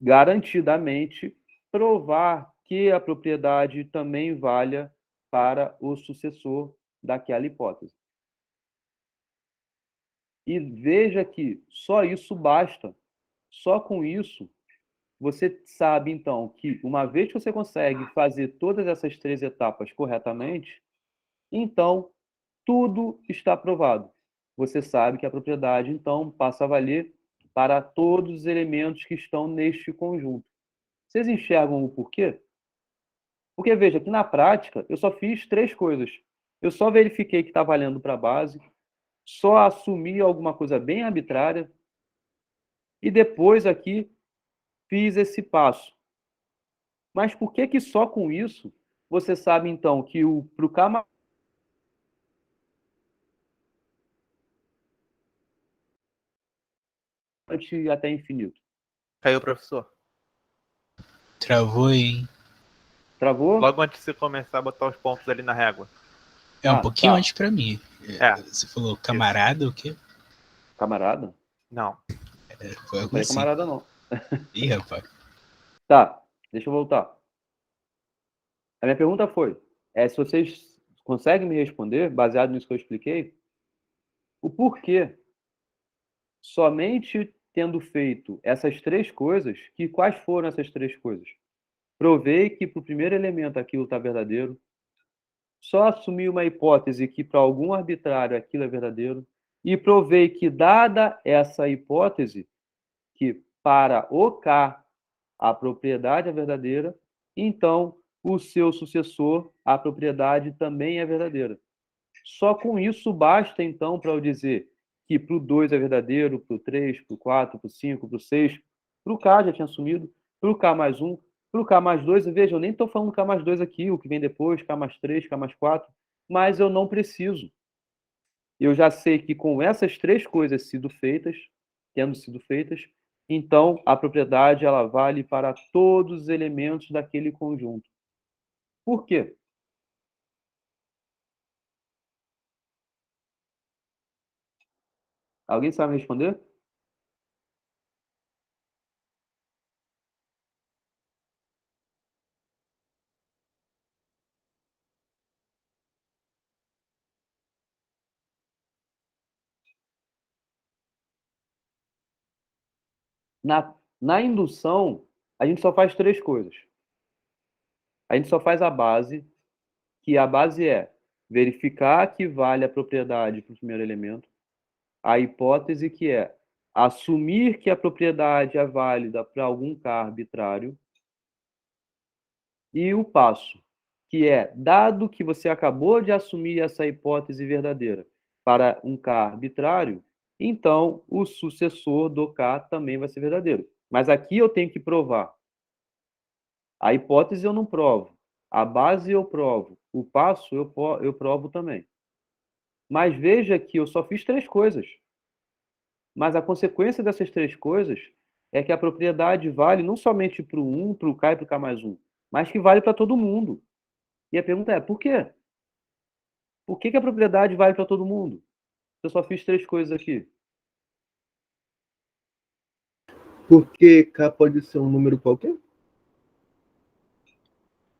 garantidamente provar que a propriedade também valha para o sucessor daquela hipótese. E veja que só isso basta. Só com isso, você sabe, então, que uma vez que você consegue fazer todas essas 3 etapas corretamente, então tudo está provado. Você sabe que a propriedade, então, passa a valer para todos os elementos que estão neste conjunto. Vocês enxergam o porquê? Porque, veja, que na prática, eu só fiz 3 coisas. Eu só verifiquei que está valendo para a base, só assumi alguma coisa bem arbitrária, e depois aqui fiz esse passo. Mas por que só com isso você sabe, então, que para o K até infinito? Caiu, professor. Travou aí, hein? Travou? Logo antes de você começar a botar os pontos ali na régua. É um pouquinho tá. antes pra mim. É. Você falou camarada, o quê? Camarada? Não. Foi Não algo falei assim. camarada, não. Ih, rapaz. Tá, deixa eu voltar. A minha pergunta foi, se vocês conseguem me responder, baseado nisso que eu expliquei, o porquê, somente tendo feito essas 3 coisas, que quais foram essas 3 coisas? Provei que para o primeiro elemento aquilo está verdadeiro, só assumi uma hipótese que para algum arbitrário aquilo é verdadeiro, e provei que, dada essa hipótese, que para o K a propriedade é verdadeira, então o seu sucessor, a propriedade também é verdadeira. Só com isso basta, então, para eu dizer que para o 2 é verdadeiro, para o 3, para o 4, para o 5, para o 6, para o K já tinha assumido, para o K mais 1, para o K mais 2, veja, eu nem estou falando K mais 2 aqui, o que vem depois, K mais 3, K mais 4, mas eu não preciso. Eu já sei que com essas 3 coisas tendo sido feitas, então a propriedade ela vale para todos os elementos daquele conjunto. Por quê? Alguém sabe me responder? Na indução, a gente só faz 3 coisas. A gente só faz a base, que a base é verificar que vale a propriedade para o primeiro elemento. A hipótese, que é assumir que a propriedade é válida para algum K arbitrário. E o passo, que é, dado que você acabou de assumir essa hipótese verdadeira para um K arbitrário, então o sucessor do K também vai ser verdadeiro. Mas aqui eu tenho que provar. A hipótese eu não provo. A base eu provo. O passo eu provo também. Mas veja que eu só fiz 3 coisas. Mas a consequência dessas 3 coisas é que a propriedade vale não somente para o 1, para o K e para o K mais 1, mas que vale para todo mundo. E a pergunta é, por quê? Por que a propriedade vale para todo mundo? Eu só fiz 3 coisas aqui. Porque K pode ser um número qualquer?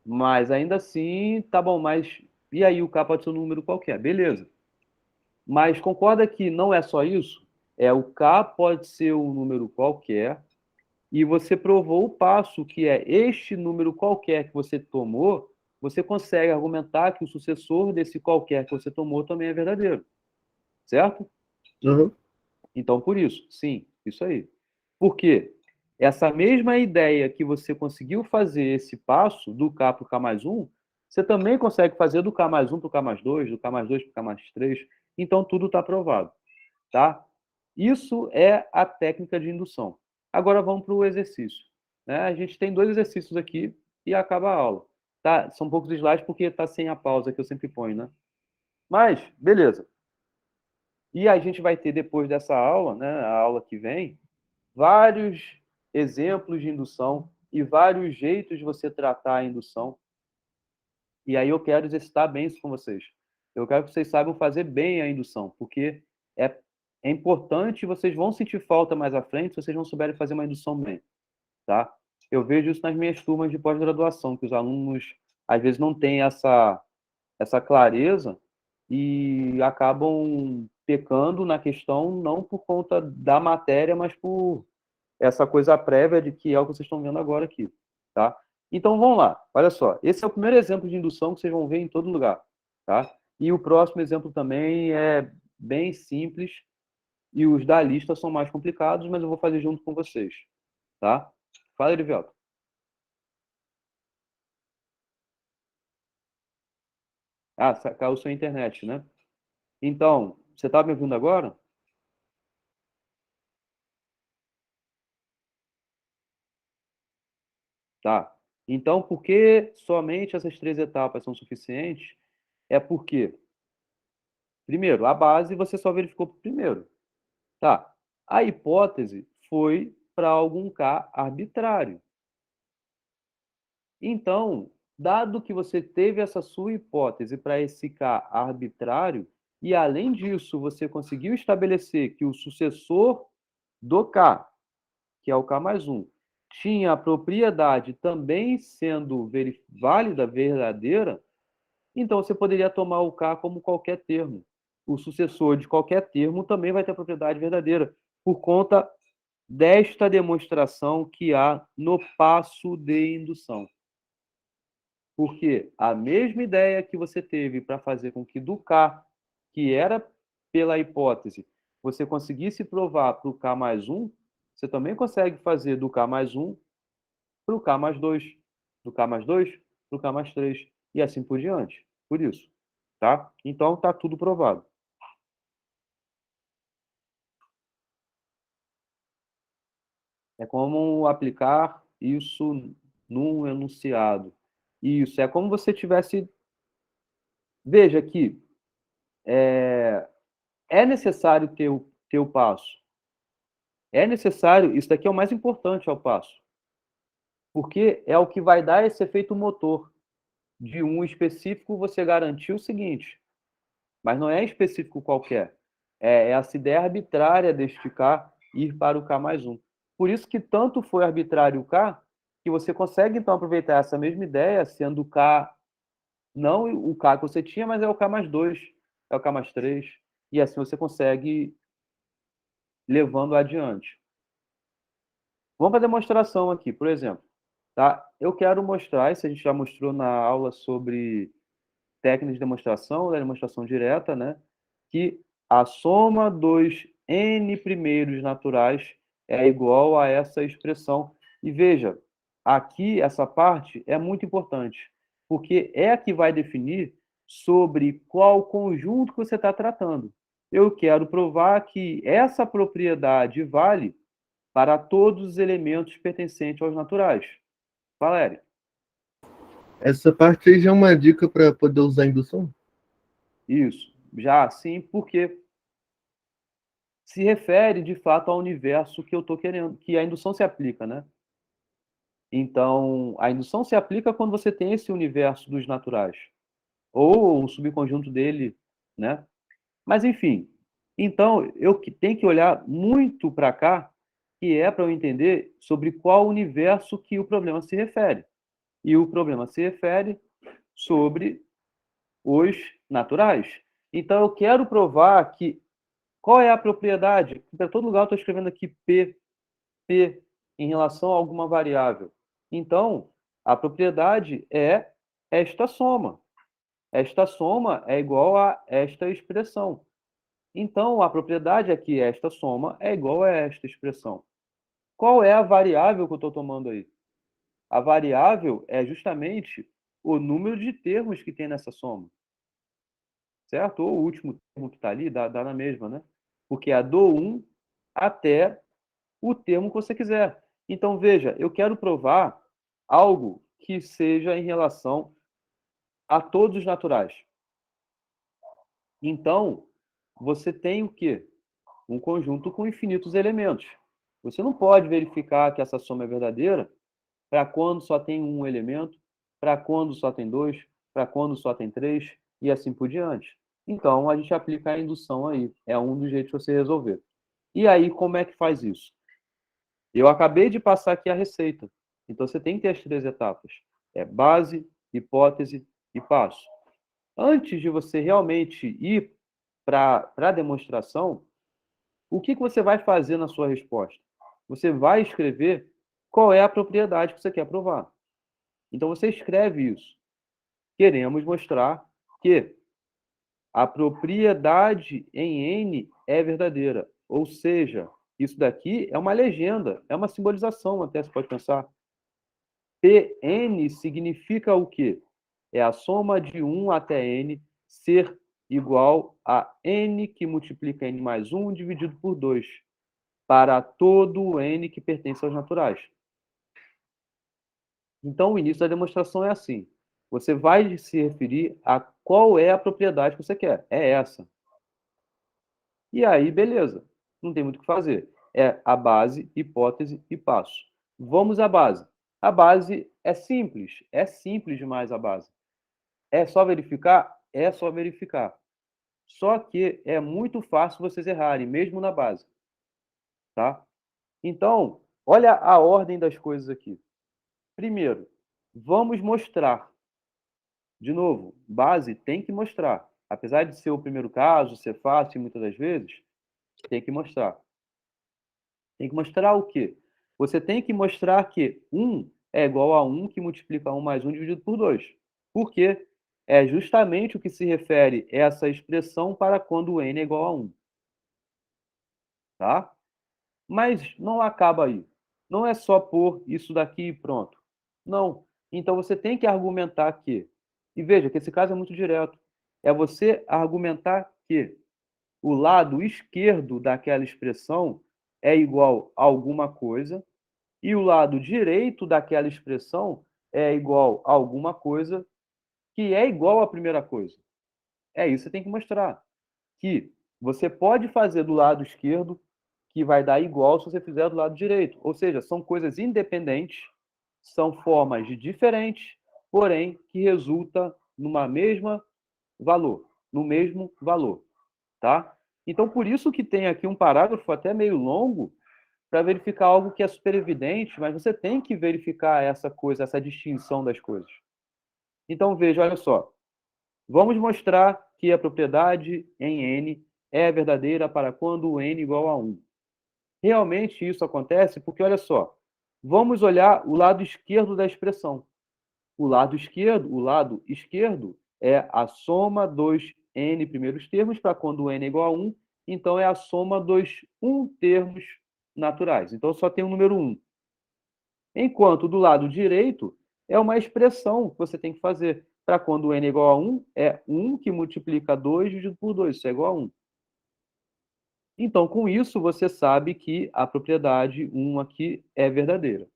Mas ainda assim, tá bom, mas e aí o K pode ser um número qualquer, beleza. Mas concorda que não é só isso? O K pode ser um número qualquer, e você provou o passo que é este número qualquer que você tomou, você consegue argumentar que o sucessor desse qualquer que você tomou também é verdadeiro. Certo? Uhum. Então, por isso, sim, isso aí. Por quê? Essa mesma ideia que você conseguiu fazer esse passo do K para o K mais 1, você também consegue fazer do K mais 1 para o K mais 2, do K mais 2 para o K mais 3. Então, tudo está provado. Tá? Isso é a técnica de indução. Agora vamos para o exercício. Né? A gente tem 2 exercícios aqui e acaba a aula. Tá? São poucos slides porque está sem a pausa que eu sempre ponho. Né? Mas, beleza. E a gente vai ter depois dessa aula, né, a aula que vem, vários exemplos de indução e vários jeitos de você tratar a indução. E aí eu quero exercitar bem isso com vocês. Eu quero que vocês saibam fazer bem a indução, porque é, é importante, vocês vão sentir falta mais à frente se vocês não souberem fazer uma indução bem, tá? Eu vejo isso nas minhas turmas de pós-graduação, que os alunos às vezes não têm essa clareza e acabam pecando na questão não por conta da matéria, mas por essa coisa prévia de que é o que vocês estão vendo agora aqui, tá? Então, vamos lá. Olha só. Esse é o primeiro exemplo de indução que vocês vão ver em todo lugar, tá? E o próximo exemplo também é bem simples e os da lista são mais complicados, mas eu vou fazer junto com vocês, tá? Fala, Erivelto. Ah, caiu sua internet, né? Então, você está me ouvindo agora? Tá. Então, por que somente essas 3 etapas são suficientes? É porque, primeiro, a base você só verificou primeiro. Tá. A hipótese foi para algum K arbitrário. Então, dado que você teve essa sua hipótese para esse K arbitrário, e além disso, você conseguiu estabelecer que o sucessor do K, que é o K mais 1, tinha a propriedade também sendo válida, verdadeira, então você poderia tomar o K como qualquer termo. O sucessor de qualquer termo também vai ter a propriedade verdadeira, por conta desta demonstração que há no passo de indução. Porque a mesma ideia que você teve para fazer com que do K, que era pela hipótese, você conseguisse provar para o K mais 1, você também consegue fazer do K mais 1 para o K mais 2, do K mais 2 para o K mais 3, e assim por diante. Por isso. Tá? Então, está tudo provado. É como aplicar isso num enunciado. Isso, é como você tivesse... Veja aqui, é necessário ter o passo. É necessário, isso daqui é o mais importante ao passo. Porque é o que vai dar esse efeito motor. De um específico, você garantiu o seguinte, mas não é específico qualquer. É essa ideia arbitrária deste K ir para o K mais 1. Por isso que tanto foi arbitrário o K, que você consegue, então, aproveitar essa mesma ideia, sendo o K, não o K que você tinha, mas é o K mais 2, é o K mais 3, e assim você consegue levando adiante. Vamos para a demonstração aqui, por exemplo. Tá? Eu quero mostrar, isso a gente já mostrou na aula sobre técnicas de demonstração, da demonstração direta, né? Que a soma dos n primeiros naturais é igual a essa expressão. E veja, aqui essa parte é muito importante, porque é a que vai definir sobre qual conjunto que você está tratando. Eu quero provar que essa propriedade vale para todos os elementos pertencentes aos naturais. Valério. Essa parte aí já é uma dica para poder usar a indução? Isso. Já sim, porque se refere, de fato, ao universo que eu estou querendo, que a indução se aplica, né? Então, a indução se aplica quando você tem esse universo dos naturais, ou um subconjunto dele, né? Mas, enfim, então, tenho que olhar muito para cá, que é para eu entender sobre qual universo que o problema se refere. E o problema se refere sobre os naturais. Então, eu quero provar que qual é a propriedade? Para todo lugar eu estou escrevendo aqui P em relação a alguma variável. Então, a propriedade é esta soma. Esta soma é igual a esta expressão. Então, a propriedade aqui, esta soma, é igual a esta expressão. Qual é a variável que eu estou tomando aí? A variável é justamente o número de termos que tem nessa soma. Certo? Ou o último termo que está ali, dá na mesma, né? Porque é do 1 até o termo que você quiser. Então, veja, eu quero provar algo que seja em relação a todos os naturais. Então, você tem o quê? Um conjunto com infinitos elementos. Você não pode verificar que essa soma é verdadeira para quando só tem um elemento, para quando só tem dois, para quando só tem três, e assim por diante. Então, a gente aplica a indução aí. É um dos jeitos de você resolver. E aí, como é que faz isso? Eu acabei de passar aqui a receita. Então, você tem que ter as 3 etapas. É base, hipótese e passo. Antes de você realmente ir para a demonstração, o que você vai fazer na sua resposta? Você vai escrever qual é a propriedade que você quer provar. Então, você escreve isso. Queremos mostrar que a propriedade em N é verdadeira. Ou seja, isso daqui é uma legenda, é uma simbolização, até você pode pensar. Pn significa o quê? É a soma de 1 até n ser igual a n que multiplica n mais 1 dividido por 2, para todo n que pertence aos naturais. Então, o início da demonstração é assim. Você vai se referir a qual é a propriedade que você quer. É essa. E aí, beleza. Não tem muito o que fazer. É a base, hipótese e passo. Vamos à base. A base é simples. É simples demais a base. É só verificar? É só verificar. Só que é muito fácil vocês errarem, mesmo na base. Tá? Então, olha a ordem das coisas aqui. Primeiro, vamos mostrar. De novo, base tem que mostrar. Apesar de ser o primeiro caso, ser fácil muitas das vezes, tem que mostrar. Tem que mostrar o quê? Você tem que mostrar que 1 é igual a 1 que multiplica 1 mais 1 dividido por 2. Por quê? É justamente o que se refere a essa expressão para quando n é igual a 1. Tá? Mas não acaba aí. Não é só pôr isso daqui e pronto. Não. Então você tem que argumentar que. E veja que esse caso é muito direto. É você argumentar que o lado esquerdo daquela expressão é igual a alguma coisa e o lado direito daquela expressão é igual a alguma coisa que é igual à primeira coisa. É isso que você tem que mostrar. Que você pode fazer do lado esquerdo que vai dar igual se você fizer do lado direito. Ou seja, são coisas independentes, são formas diferentes, porém que resulta numa mesma valor, no mesmo valor, tá? Então, por isso que tem aqui um parágrafo até meio longo para verificar algo que é super evidente, mas você tem que verificar essa coisa, essa distinção das coisas. Então, veja, olha só. Vamos mostrar que a propriedade em N é verdadeira para quando N é igual a 1. Realmente isso acontece porque, olha só, vamos olhar o lado esquerdo da expressão. O lado esquerdo é a soma dos n primeiros termos para quando n é igual a 1, então é a soma dos termos naturais. Então só tem o número 1. Enquanto do lado direito é uma expressão que você tem que fazer. Para quando n é igual a 1, é 1 que multiplica 2 dividido por 2, isso é igual a 1. Então, com isso, você sabe que a propriedade 1 aqui é verdadeira.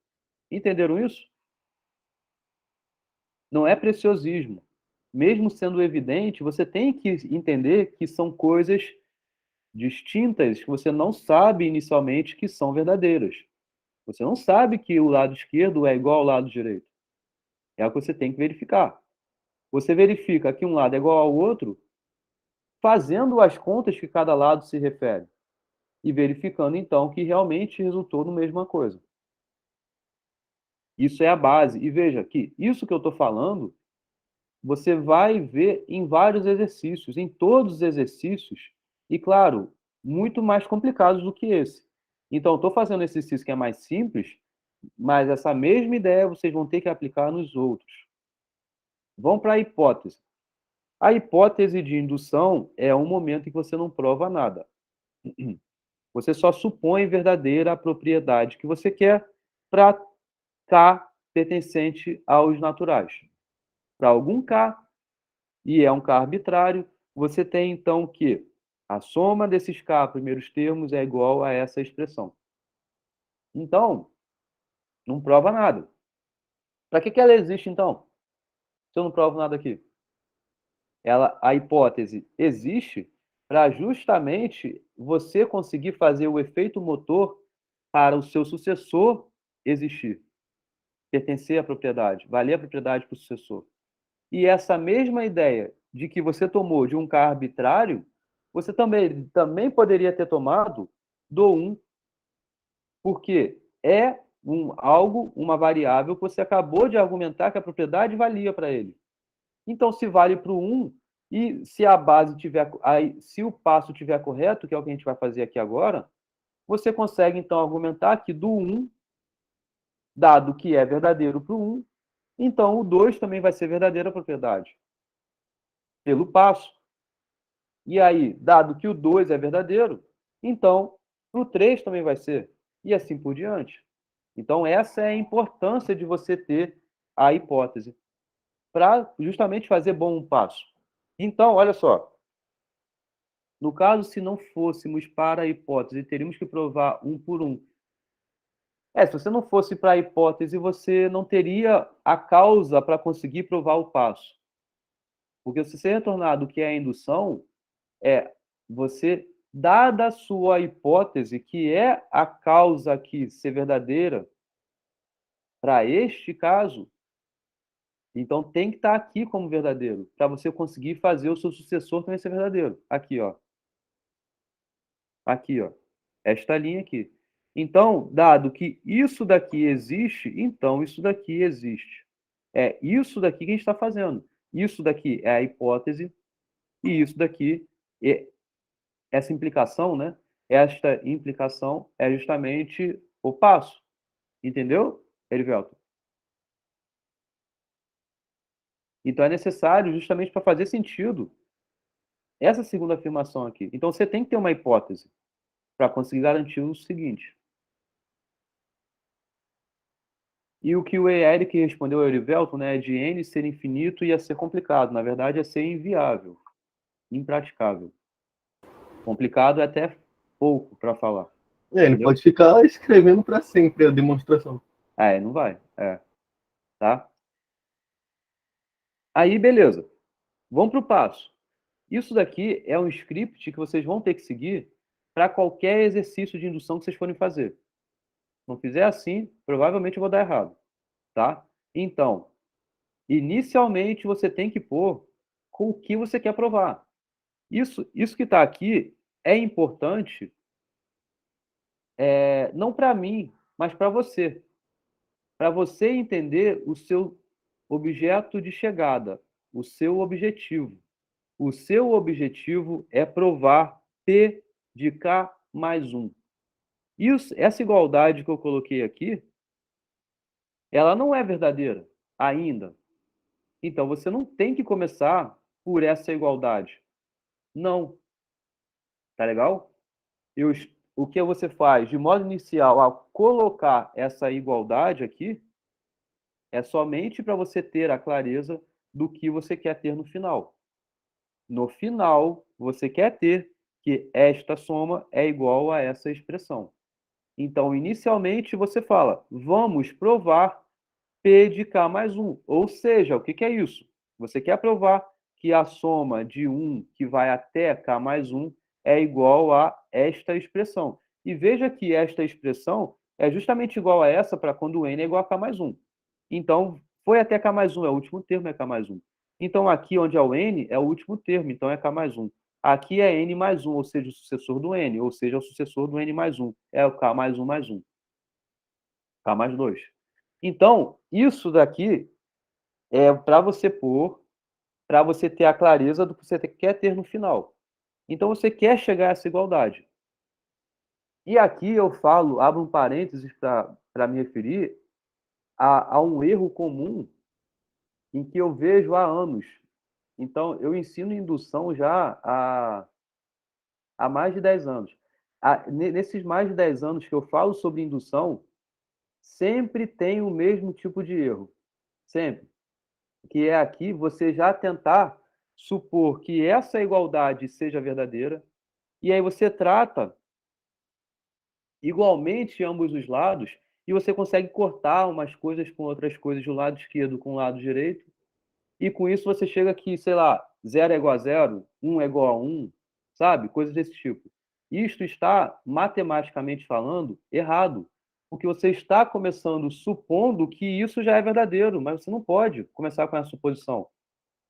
Entenderam isso? Não é preciosismo. Mesmo sendo evidente, você tem que entender que são coisas distintas que você não sabe inicialmente que são verdadeiras. Você não sabe que o lado esquerdo é igual ao lado direito. É o que você tem que verificar. Você verifica que um lado é igual ao outro fazendo as contas que cada lado se refere e verificando, então, que realmente resultou na mesma coisa. Isso é a base. E veja que isso que eu estou falando, você vai ver em vários exercícios, em todos os exercícios, e, claro, muito mais complicados do que esse. Então, estou fazendo um exercício que é mais simples, mas essa mesma ideia vocês vão ter que aplicar nos outros. Vamos para a hipótese. A hipótese de indução é um momento em que você não prova nada. Você só supõe verdadeira a propriedade que você quer para K pertencente aos naturais. Para algum K, e é um K arbitrário, você tem então que a soma desses K primeiros termos é igual a essa expressão. Então, não prova nada. Para que ela existe, então? Se eu não provo nada aqui. A hipótese existe para justamente você conseguir fazer o efeito motor para o seu sucessor existir, pertencer à propriedade, valer a propriedade para o sucessor. E essa mesma ideia de que você tomou de um K arbitrário, você também poderia ter tomado do 1, porque é uma variável que você acabou de argumentar que a propriedade valia para ele. Então, se vale para o 1, e se a base tiver, se o passo tiver correto, que é o que a gente vai fazer aqui agora, você consegue, então, argumentar que do 1, dado que é verdadeiro para o 1, então o 2 também vai ser verdadeira propriedade, pelo passo. E aí, dado que o 2 é verdadeiro, então para o 3 também vai ser, e assim por diante. Então, essa é a importância de você ter a hipótese, para justamente fazer bom passo. Então, olha só. No caso, se não fôssemos para a hipótese, teríamos que provar um por um. Se você não fosse para a hipótese, você não teria a causa para conseguir provar o passo. Porque se você retornar do que é a indução, você, dada a sua hipótese, que é a causa aqui ser verdadeira, para este caso, então tem que estar aqui como verdadeiro, para você conseguir fazer o seu sucessor também ser verdadeiro. Aqui, ó. Aqui, ó. Esta linha aqui. Então, dado que isso daqui existe, então isso daqui existe. É isso daqui que a gente está fazendo. Isso daqui é a hipótese, e isso daqui, essa implicação, né? Esta implicação é justamente o passo. Entendeu, Erivelto? Então é necessário, justamente para fazer sentido, essa segunda afirmação aqui. Então você tem que ter uma hipótese para conseguir garantir o seguinte. E o que o Eric respondeu ao Erivelto, né, de N ser infinito ia ser complicado. Na verdade, ia ser inviável, impraticável. Complicado é até pouco para falar. Ele Entendeu? pode ficar escrevendo para sempre a demonstração. Não vai. Tá? Aí, beleza. Vamos para o passo. Isso daqui é um script que vocês vão ter que seguir para qualquer exercício de indução que vocês forem fazer. Se não fizer assim, provavelmente eu vou dar errado. Tá? Então, inicialmente você tem que pôr com o que você quer provar. Isso que está aqui é importante, não para mim, mas para você. Para você entender o seu objeto de chegada, o seu objetivo. O seu objetivo é provar P de K mais 1. Essa igualdade que eu coloquei aqui, ela não é verdadeira ainda. Então, você não tem que começar por essa igualdade. Não. Tá legal? O que você faz de modo inicial ao colocar essa igualdade aqui é somente para você ter a clareza do que você quer ter no final. No final, você quer ter que esta soma é igual a essa expressão. Então, inicialmente, você fala, vamos provar P de K mais 1. Ou seja, o que é isso? Você quer provar que a soma de 1 que vai até K mais 1 é igual a esta expressão. E veja que esta expressão é justamente igual a essa para quando o n é igual a k mais 1. Então, foi até k mais 1, é o último termo, é k mais 1. Então, aqui onde é o n, é o último termo, então é k mais 1. Aqui é n mais 1, ou seja, o sucessor do n, ou seja, o sucessor do n mais 1. É o k mais 1 mais 1. K mais 2. Então, isso daqui é para você pôr, para você ter a clareza do que você quer ter no final. Então, você quer chegar a essa igualdade. E aqui eu falo, abro um parênteses para me referir a um erro comum em que eu vejo há anos. Então, eu ensino indução já há mais de 10 anos. Nesses mais de 10 anos que eu falo sobre indução, sempre tem o mesmo tipo de erro. Sempre. Que é aqui você já tentar supor que essa igualdade seja verdadeira, e aí você trata igualmente ambos os lados, e você consegue cortar umas coisas com outras coisas do lado esquerdo com o lado direito, e com isso você chega aqui, sei lá, 0 é igual a 0, 1 é igual a 1, sabe? Coisas desse tipo. Isto está, matematicamente falando, errado, porque você está começando supondo que isso já é verdadeiro, mas você não pode começar com essa suposição,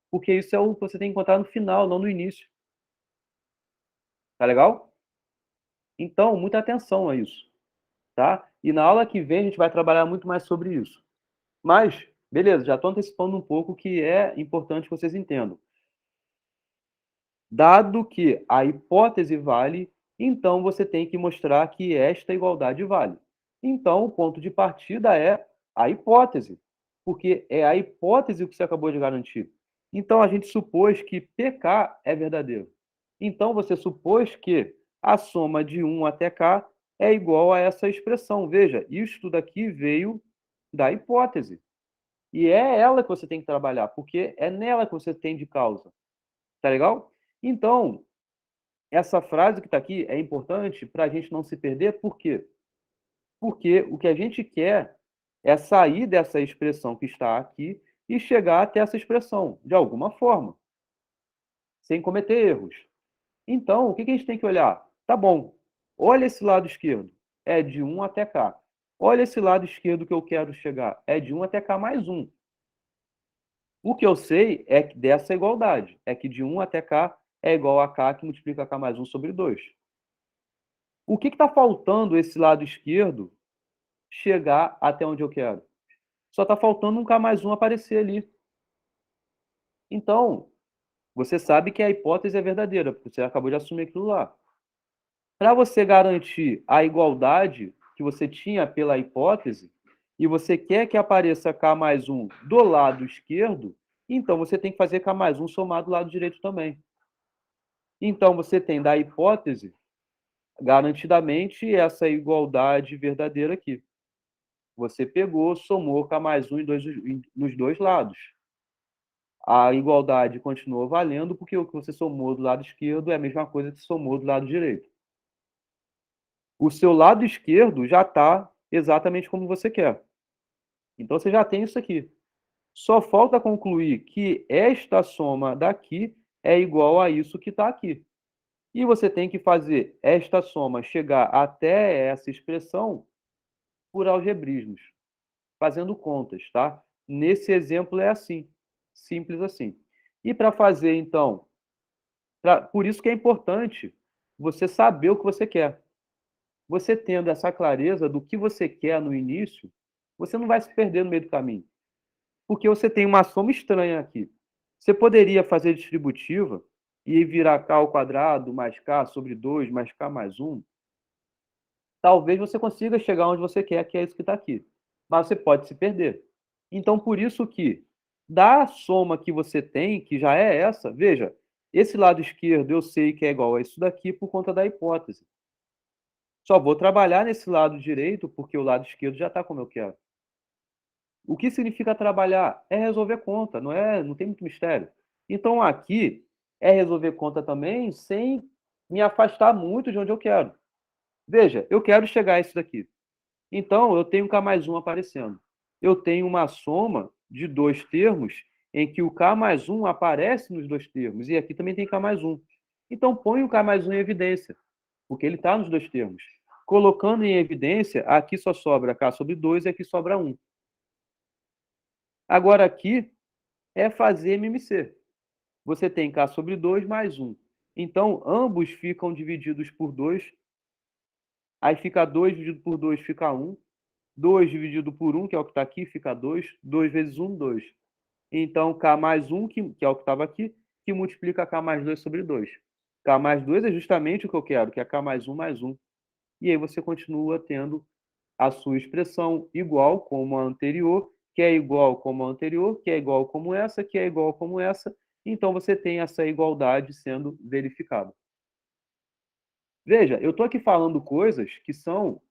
porque isso é o que você tem que encontrar no final, não no início. Tá legal? Então, muita atenção a isso, tá? E na aula que vem a gente vai trabalhar muito mais sobre isso. Mas, beleza, já estou antecipando um pouco que é importante que vocês entendam. Dado que a hipótese vale, então você tem que mostrar que esta igualdade vale. Então, o ponto de partida é a hipótese, porque é a hipótese que você acabou de garantir. Então, a gente supôs que PK é verdadeiro. Então, você supôs que a soma de 1 até K é igual a essa expressão. Veja, isto daqui veio da hipótese. E é ela que você tem que trabalhar, porque é nela que você tem de causa. Tá legal? Então, essa frase que está aqui é importante para a gente não se perder, por quê? Porque o que a gente quer é sair dessa expressão que está aqui e chegar até essa expressão, de alguma forma, sem cometer erros. Então, o que a gente tem que olhar? Tá bom, olha esse lado esquerdo, é de 1 até K. Olha esse lado esquerdo que eu quero chegar, é de 1 até K mais 1. O que eu sei é que dessa igualdade, é que de 1 até K é igual a K que multiplica K mais 1 sobre 2. O que está faltando esse lado esquerdo chegar até onde eu quero? Só está faltando um K mais 1 aparecer ali. Então, você sabe que a hipótese é verdadeira, porque você acabou de assumir aquilo lá. Para você garantir a igualdade que você tinha pela hipótese, e você quer que apareça K mais 1 do lado esquerdo, então você tem que fazer K mais 1 somado do lado direito também. Então, você tem da hipótese, garantidamente, essa igualdade verdadeira aqui. Você pegou, somou K mais 1 nos dois lados. A igualdade continuou valendo, porque o que você somou do lado esquerdo é a mesma coisa que somou do lado direito. O seu lado esquerdo já está exatamente como você quer. Então, você já tem isso aqui. Só falta concluir que esta soma daqui é igual a isso que está aqui. E você tem que fazer esta soma chegar até essa expressão por algebrismos, fazendo contas, tá? Nesse exemplo é assim, simples assim. E para fazer, então, por isso que é importante você saber o que você quer. Você tendo essa clareza do que você quer no início, você não vai se perder no meio do caminho. Porque você tem uma soma estranha aqui. Você poderia fazer distributiva e virar k ao quadrado mais k sobre 2 mais k mais 1. Talvez você consiga chegar onde você quer, que é isso que está aqui. Mas você pode se perder. Então, por isso que, da soma que você tem, que já é essa, veja, esse lado esquerdo eu sei que é igual a isso daqui por conta da hipótese. Só vou trabalhar nesse lado direito, porque o lado esquerdo já está como eu quero. O que significa trabalhar? É resolver conta, não tem muito mistério. Então, aqui, é resolver conta também sem me afastar muito de onde eu quero. Veja, eu quero chegar a isso daqui. Então, eu tenho K mais 1 aparecendo. Eu tenho uma soma de dois termos em que o K mais 1 aparece nos dois termos. E aqui também tem K mais 1. Então, põe o K mais 1 em evidência, porque ele está nos dois termos. Colocando em evidência, aqui só sobra K sobre 2 e aqui sobra 1. Agora, aqui é fazer MMC. Você tem K sobre 2 mais 1. Então, ambos ficam divididos por 2. Aí fica 2 dividido por 2, fica 1. 2 dividido por 1, que é o que está aqui, fica 2. 2 vezes 1, 2. Então, K mais 1, que é o que estava aqui, que multiplica K mais 2 sobre 2. K mais 2 é justamente o que eu quero, que é K mais 1 mais 1. E aí você continua tendo a sua expressão igual como a anterior, que é igual como a anterior, que é igual como essa, que é igual como essa. Então, você tem essa igualdade sendo verificada. Veja, eu estou aqui falando coisas que são,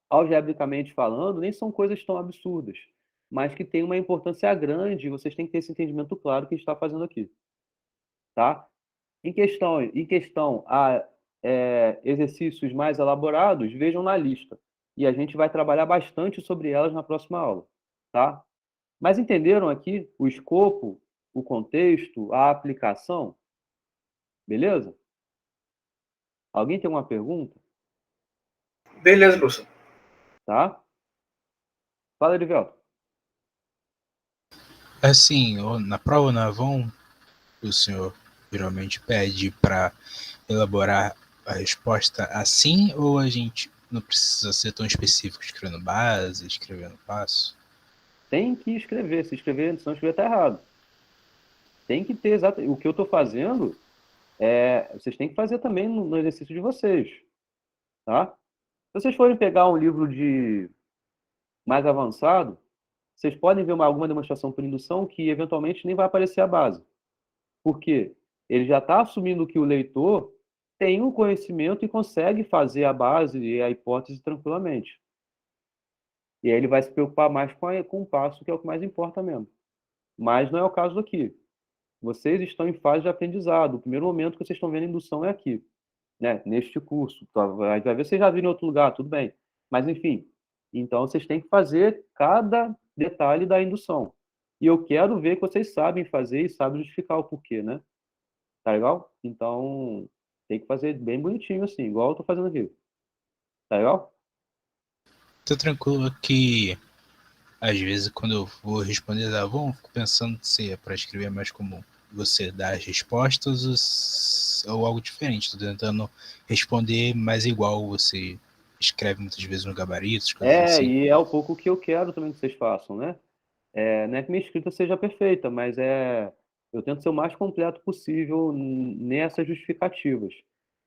algebricamente falando, nem são coisas tão absurdas, mas que têm uma importância grande e vocês têm que ter esse entendimento claro que a gente está fazendo aqui. Tá? Em questão a exercícios mais elaborados, vejam na lista. E a gente vai trabalhar bastante sobre elas na próxima aula. Tá? Mas entenderam aqui o escopo, o contexto, a aplicação? Beleza? Alguém tem uma pergunta? Beleza, professor. Tá? Fala, Erivelto. Assim, na prova na Avon, o senhor geralmente pede para elaborar a resposta assim, ou a gente não precisa ser tão específico, escrevendo base, escrevendo passo? Tem que escrever. Se escrever, se não escrever, está errado. Tem que ter exatamente. O que eu estou fazendo, vocês têm que fazer também no exercício de vocês. Tá? Se vocês forem pegar um livro mais avançado, vocês podem ver alguma demonstração por indução que, eventualmente, nem vai aparecer a base. Por quê? Ele já está assumindo que o leitor tem um conhecimento e consegue fazer a base e a hipótese tranquilamente. E aí ele vai se preocupar mais com o passo, que é o que mais importa mesmo. Mas não é o caso aqui. Vocês estão em fase de aprendizado. O primeiro momento que vocês estão vendo a indução é aqui, né? Neste curso. Vai ver se vocês já viram em outro lugar, tudo bem. Mas, enfim, então vocês têm que fazer cada detalhe da indução. E eu quero ver que vocês sabem fazer e sabem justificar o porquê, né? Tá legal? Então, tem que fazer bem bonitinho assim, igual eu tô fazendo aqui. Tá legal? Tô tranquilo que, às vezes, quando eu vou responder da Avon, eu fico pensando se é para escrever mais como você dar as respostas ou algo diferente. Tô tentando responder mais igual você escreve muitas vezes no gabarito, coisas assim. E é um pouco o que eu quero também que vocês façam, né? Não é que minha escrita seja perfeita, mas eu tento ser o mais completo possível nessas justificativas.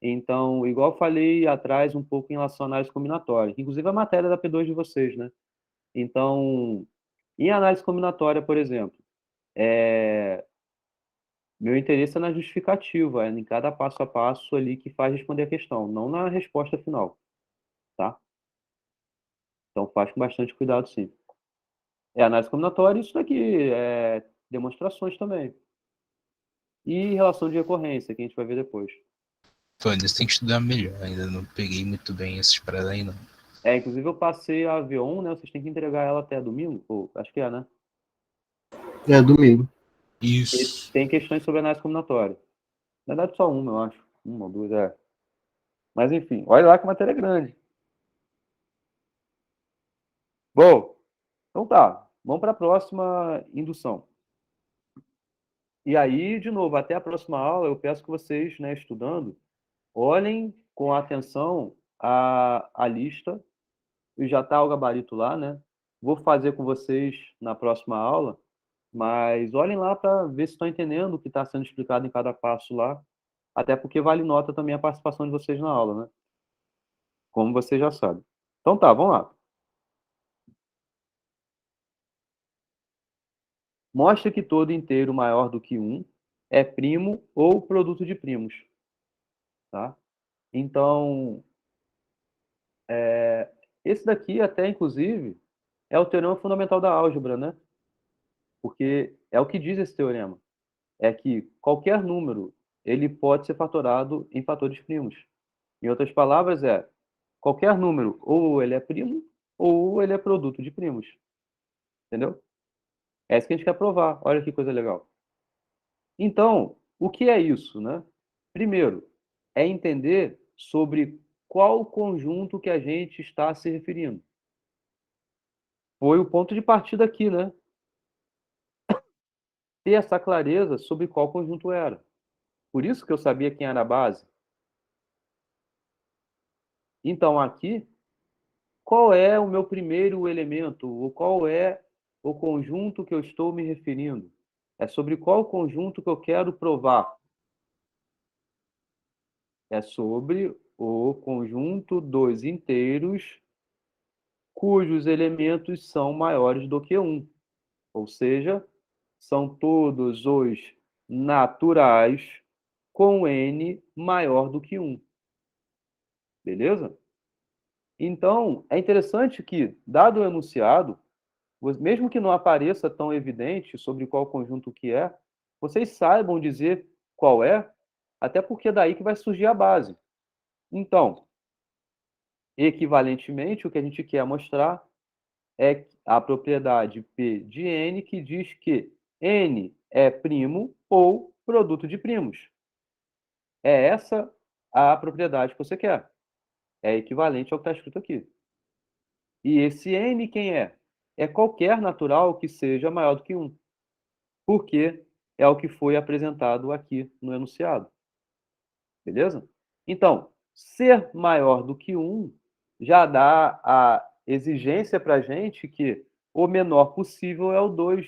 Então, igual eu falei atrás um pouco em relação à análise combinatória, que inclusive é a matéria da P2 de vocês, né? Então, em análise combinatória, por exemplo, meu interesse é na justificativa, em cada passo a passo ali que faz responder a questão, não na resposta final, tá? Então, faz com bastante cuidado, sim. Análise combinatória, isso daqui, demonstrações também. E relação de recorrência, que a gente vai ver depois. Pô, ainda tem que estudar melhor, ainda não peguei muito bem esses paradas aí, não. Inclusive eu passei a V1, né? Vocês têm que entregar ela até domingo? Pô, acho que né? É, domingo. Isso. Tem questões sobre análise combinatória. Na verdade, só uma, eu acho. Uma ou duas, Mas, enfim, olha lá que a matéria é grande. Bom, então tá. Vamos para a próxima indução. E aí, de novo, até a próxima aula, eu peço que vocês, né, estudando, olhem com atenção a lista. E já está o gabarito lá, né? Vou fazer com vocês na próxima aula, mas olhem lá para ver se estão entendendo o que está sendo explicado em cada passo lá, até porque vale nota também a participação de vocês na aula, né? Como vocês já sabem. Então tá, vamos lá. Mostre que todo inteiro maior do que 1 é primo ou produto de primos. Tá? Então, esse daqui até, inclusive, é o teorema fundamental da álgebra, né? Porque é o que diz esse teorema. É que qualquer número ele pode ser fatorado em fatores primos. Em outras palavras, qualquer número ou ele é primo ou ele é produto de primos. Entendeu? É isso que a gente quer provar. Olha que coisa legal. Então, o que é isso, né? Primeiro, é entender sobre qual conjunto que a gente está se referindo. Foi o ponto de partida aqui, né? Ter essa clareza sobre qual conjunto era. Por isso que eu sabia quem era a base. Então, aqui, qual é o meu primeiro elemento? Ou qual é o conjunto que eu estou me referindo? É sobre qual conjunto que eu quero provar? É sobre o conjunto dos inteiros cujos elementos são maiores do que 1. Ou seja, são todos os naturais com n maior do que 1. Beleza? Então, é interessante que, dado o enunciado, mesmo que não apareça tão evidente sobre qual conjunto que é, vocês saibam dizer qual é, até porque é daí que vai surgir a base. Então, equivalentemente, o que a gente quer mostrar é a propriedade P de N, que diz que N é primo ou produto de primos. É essa a propriedade que você quer. É equivalente ao que está escrito aqui. E esse N quem é? É qualquer natural que seja maior do que 1. Porque é o que foi apresentado aqui no enunciado. Beleza? Então, ser maior do que 1 já dá a exigência para a gente que o menor possível é o 2.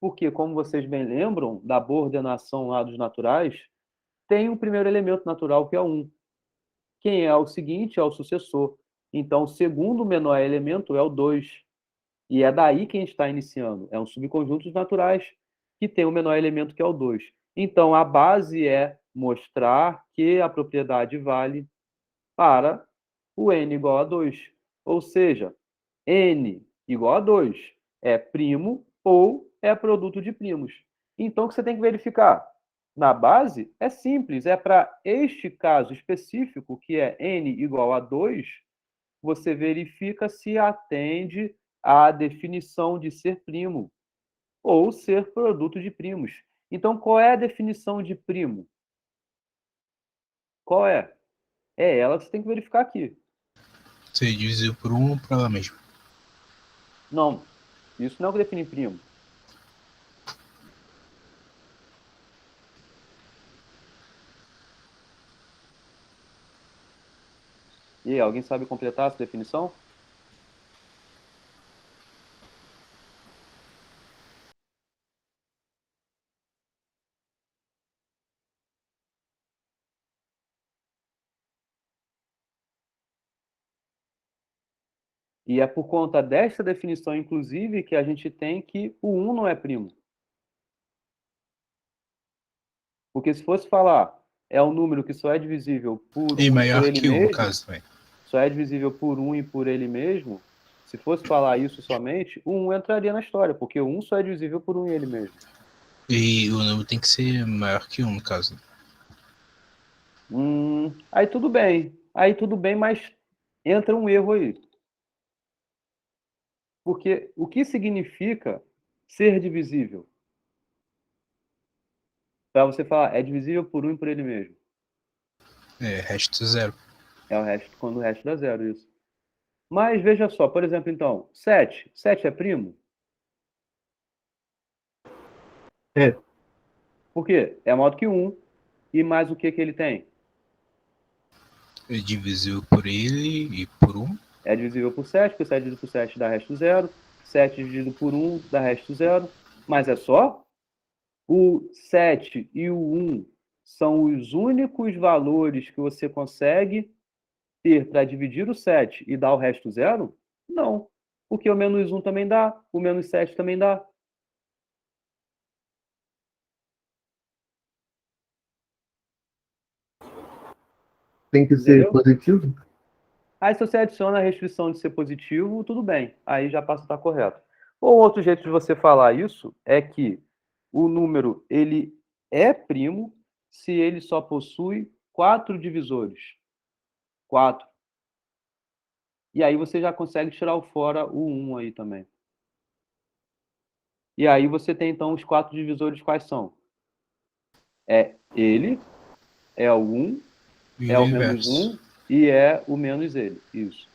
Porque, como vocês bem lembram, da boa ordenação lá dos naturais, tem o primeiro elemento natural, que é o 1. Quem é o seguinte é o sucessor. Então, o segundo menor elemento é o 2. E é daí que a gente está iniciando. É um subconjunto de naturais que tem o menor elemento, que é o 2. Então, a base é mostrar que a propriedade vale para o n igual a 2. Ou seja, n igual a 2 é primo ou é produto de primos. Então, o que você tem que verificar? Na base, é simples. É para este caso específico, que é n igual a 2, você verifica se atende à definição de ser primo ou ser produto de primos. Então, qual é a definição de primo? Qual é? É ela que você tem que verificar aqui. Você dividiu por 1 para ela mesma. Não, isso não é o que define primo. E aí, alguém sabe completar essa definição? E é por conta desta definição, inclusive, que a gente tem que o 1 não é primo. Porque se fosse falar é um número que só é divisível por E 1 e por maior ele que 1, no mesmo, caso também. só é divisível por 1 e por ele mesmo, se fosse falar isso somente, o 1 entraria na história, porque o 1 só é divisível por 1 e ele mesmo. E o número tem que ser maior que 1, no caso. Aí tudo bem. Aí tudo bem, mas entra um erro aí. Porque o que significa ser divisível? Para você falar, é divisível por 1 e por ele mesmo. É, resto 0. É o resto, quando o resto dá zero, isso. Mas veja só, por exemplo, então, 7. 7 é primo? É. Por quê? É maior do que 1. E mais o que que ele tem? É divisível por ele e por 1. É divisível por 7, porque 7 dividido por 7 dá resto zero. 7 dividido por 1 dá resto zero. Mas é só? O 7 e o 1 são os únicos valores que você consegue ter para dividir o 7 e dar o resto zero? Não. Porque o menos 1 também dá, o menos 7 também dá. Tem que ser Entendeu? positivo? Aí, se você adiciona a restrição de ser positivo, tudo bem. Aí já passa a estar correto. Ou outro jeito de você falar isso é que o número ele é primo se ele só possui 4 divisores. 4. E aí você já consegue tirar fora o 1 aí também. E aí você tem, então, os 4 divisores quais são? Ele, é o 1, E é o o menos inverso. 1 e é o menos ele. Isso.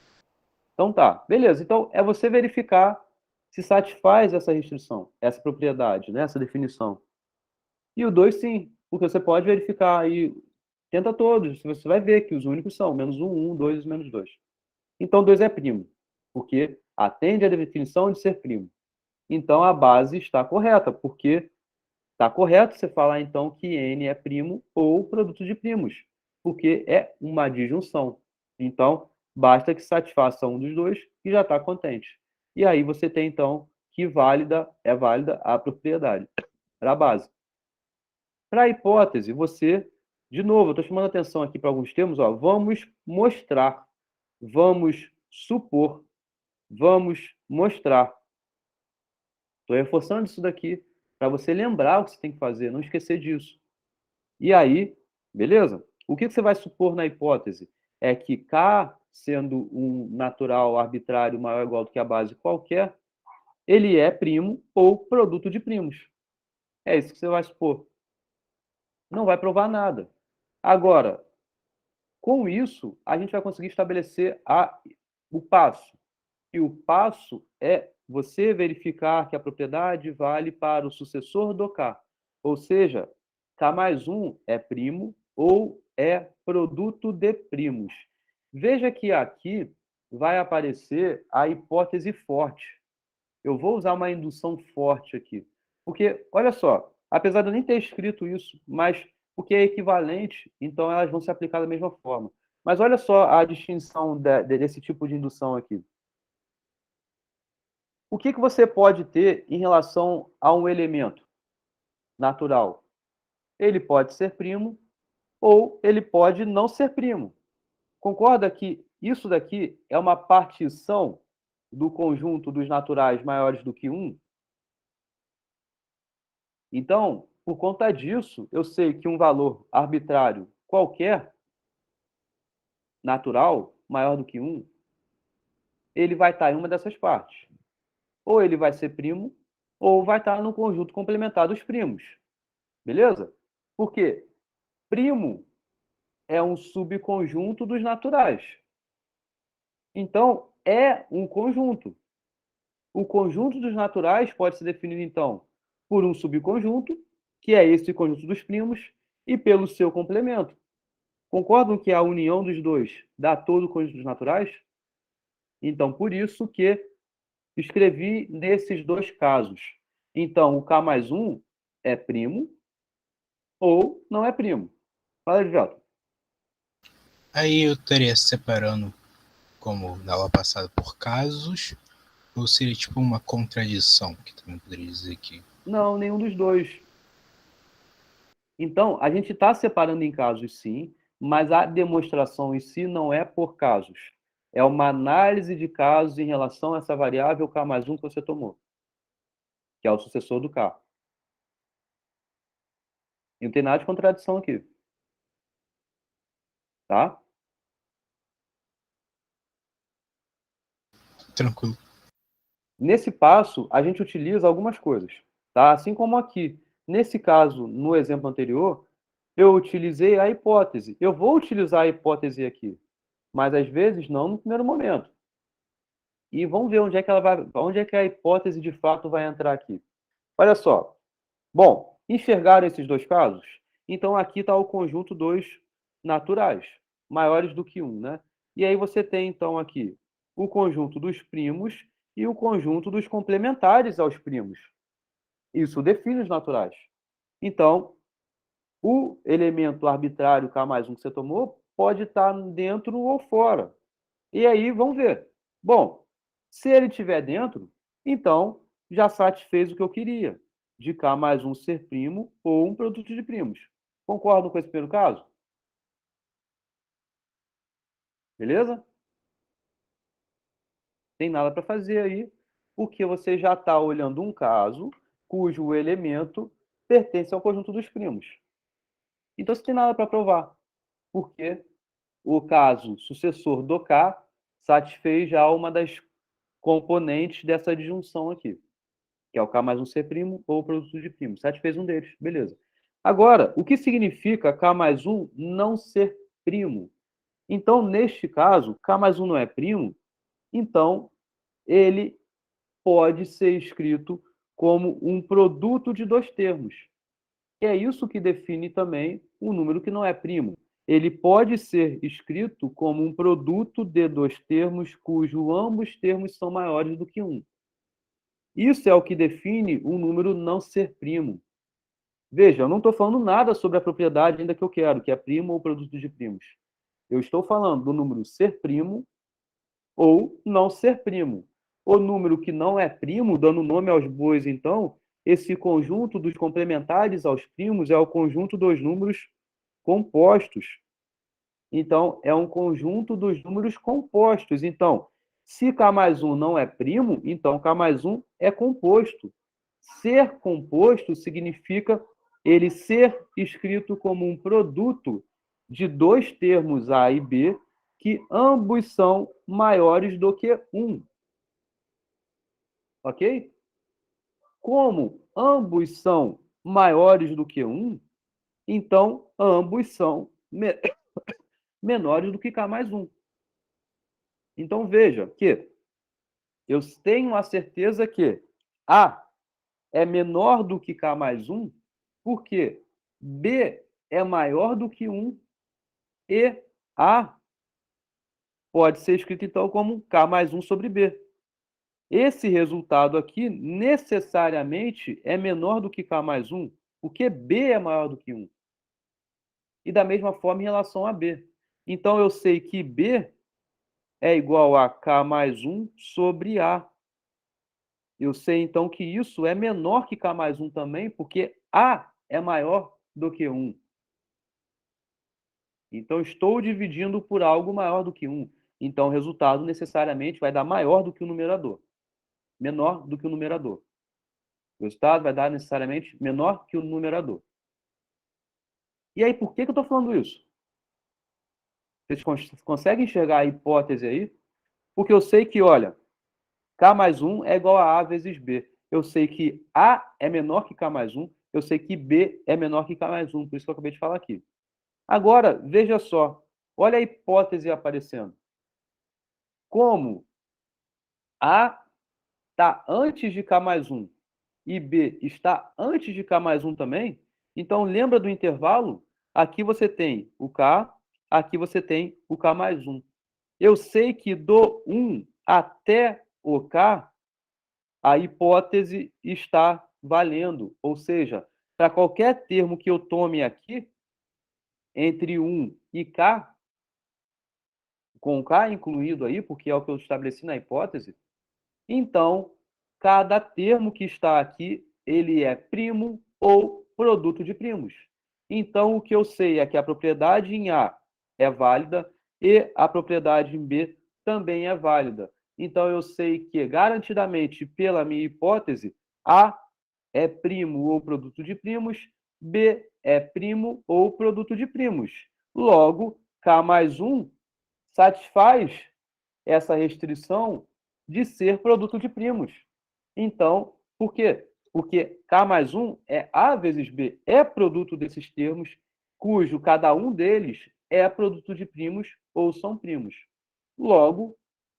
Então tá, beleza. Então é você verificar se satisfaz essa restrição, essa propriedade, né? Essa definição. E o 2 sim, porque você pode verificar aí, tenta todos, você vai ver que os únicos são menos 1, 1, 2 e menos 2. Então 2 é primo, porque atende à definição de ser primo. Então a base está correta, porque está correto você falar então que n é primo ou produto de primos, porque é uma disjunção. Então basta que satisfaça um dos dois e já está contente. E aí você tem então que é válida a propriedade para a base. Para a hipótese, você, de novo, eu estou chamando a atenção aqui para alguns termos, ó, vamos mostrar, vamos supor, vamos mostrar. Estou reforçando isso daqui para você lembrar o que você tem que fazer, não esquecer disso. E aí, beleza? O que você vai supor na hipótese? É que K, sendo um natural arbitrário maior ou igual do que a base qualquer, ele é primo ou produto de primos. É isso que você vai supor. Não vai provar nada. Agora, com isso, a gente vai conseguir estabelecer o passo. E o passo é você verificar que a propriedade vale para o sucessor do K. Ou seja, K mais 1 é primo ou é produto de primos. Veja que aqui vai aparecer a hipótese forte. Eu vou usar uma indução forte aqui. Porque, olha só, apesar de eu nem ter escrito isso, mas porque é equivalente, então elas vão se aplicar da mesma forma. Mas olha só a distinção desse tipo de indução aqui. O que você pode ter em relação a um elemento natural? Ele pode ser primo ou ele pode não ser primo. Concorda que isso daqui é uma partição do conjunto dos naturais maiores do que 1? Então, por conta disso, eu sei que um valor arbitrário qualquer, natural, maior do que 1, ele vai estar em uma dessas partes. Ou ele vai ser primo, ou vai estar no conjunto complementar dos primos. Beleza? Porque primo é um subconjunto dos naturais. Então, é um conjunto. O conjunto dos naturais pode ser definido, então, por um subconjunto, que é esse conjunto dos primos, e pelo seu complemento. Concordam que a união dos dois dá todo o conjunto dos naturais? Então, por isso que escrevi nesses dois casos. Então, o K mais 1 é primo ou não é primo. Fala, Edvelto. Aí eu estaria separando, como na aula passada, por casos, ou seria tipo uma contradição, que também poderia dizer aqui. Não, nenhum dos dois. Então, a gente está separando em casos, sim, mas a demonstração em si não é por casos. É uma análise de casos em relação a essa variável K mais 1 que você tomou, que é o sucessor do K. E não tem nada de contradição aqui. Tá? Tranquilo. Nesse passo, a gente utiliza algumas coisas. Tá? Assim como aqui. Nesse caso, no exemplo anterior, eu utilizei a hipótese. Eu vou utilizar a hipótese aqui, mas às vezes não no primeiro momento. E vamos ver onde é que ela vai, onde é que a hipótese de fato vai entrar aqui. Olha só. Bom, enxergaram esses dois casos? Então aqui está o conjunto dos naturais, maiores do que 1, né? E aí você tem então aqui o conjunto dos primos e o conjunto dos complementares aos primos. Isso define os naturais. Então, o elemento arbitrário K mais 1 que você tomou pode estar dentro ou fora. E aí, vamos ver. Bom, se ele estiver dentro, então já satisfez o que eu queria, de K mais 1 ser primo ou um produto de primos. Concordam com esse primeiro caso? Beleza? Tem nada para fazer aí, porque você já está olhando um caso cujo elemento pertence ao conjunto dos primos. Então, você tem nada para provar, porque o caso sucessor do K satisfez já uma das componentes dessa disjunção aqui, que é o K mais um C' ou o produto de primos. Satisfez um deles, beleza. Agora, o que significa K mais 1 não ser primo? Então, neste caso, K mais 1 não é primo, então ele pode ser escrito como um produto de dois termos. E é isso que define também o número que não é primo. Ele pode ser escrito como um produto de dois termos cujo ambos termos são maiores do que 1. Isso é o que define um número não ser primo. Veja, eu não estou falando nada sobre a propriedade ainda que eu quero, que é primo ou produto de primos. Eu estou falando do número ser primo ou não ser primo. O número que não é primo, dando nome aos bois, então, esse conjunto dos complementares aos primos é o conjunto dos números compostos. Então, é um conjunto dos números compostos. Então, se K mais 1 não é primo, então K mais 1 é composto. Ser composto significa ele ser escrito como um produto de dois termos A e B, que ambos são maiores do que 1. Ok? Como ambos são maiores do que 1, então ambos são menores do que K mais 1. Então veja que eu tenho a certeza que A é menor do que K mais 1, porque B é maior do que 1 e A pode ser escrito, então, como K mais 1 sobre B. Esse resultado aqui, necessariamente, é menor do que K mais 1, porque B é maior do que 1. E da mesma forma em relação a B. Então, eu sei que B é igual a K mais 1 sobre A. Eu sei, então, que isso é menor que K mais 1 também, porque A é maior do que 1. Então, estou dividindo por algo maior do que 1. Então, o resultado necessariamente vai dar maior do que o numerador. Menor do que o numerador. O resultado vai dar necessariamente menor que o numerador. E aí, por que eu estou falando isso? Vocês conseguem enxergar a hipótese aí? Porque eu sei que, olha, K mais 1 é igual a A vezes B. Eu sei que A é menor que K mais 1. Eu sei que B é menor que K mais 1. Por isso que eu acabei de falar aqui. Agora, veja só. Olha a hipótese aparecendo. Como A está antes de K mais 1 e B está antes de K mais 1 também, então lembra do intervalo? Aqui você tem o K, aqui você tem o K mais 1. Eu sei que do 1 até o K, a hipótese está valendo. Ou seja, para qualquer termo que eu tome aqui, entre 1 e K, com K incluído aí, porque é o que eu estabeleci na hipótese, então, cada termo que está aqui, ele é primo ou produto de primos. Então, o que eu sei é que a propriedade em A é válida e a propriedade em B também é válida. Então, eu sei que, garantidamente, pela minha hipótese, A é primo ou produto de primos, B é primo ou produto de primos. Logo, K mais 1 satisfaz essa restrição de ser produto de primos. Então, por quê? Porque K mais 1 é A vezes B, é produto desses termos, cujo cada um deles é produto de primos ou são primos. Logo,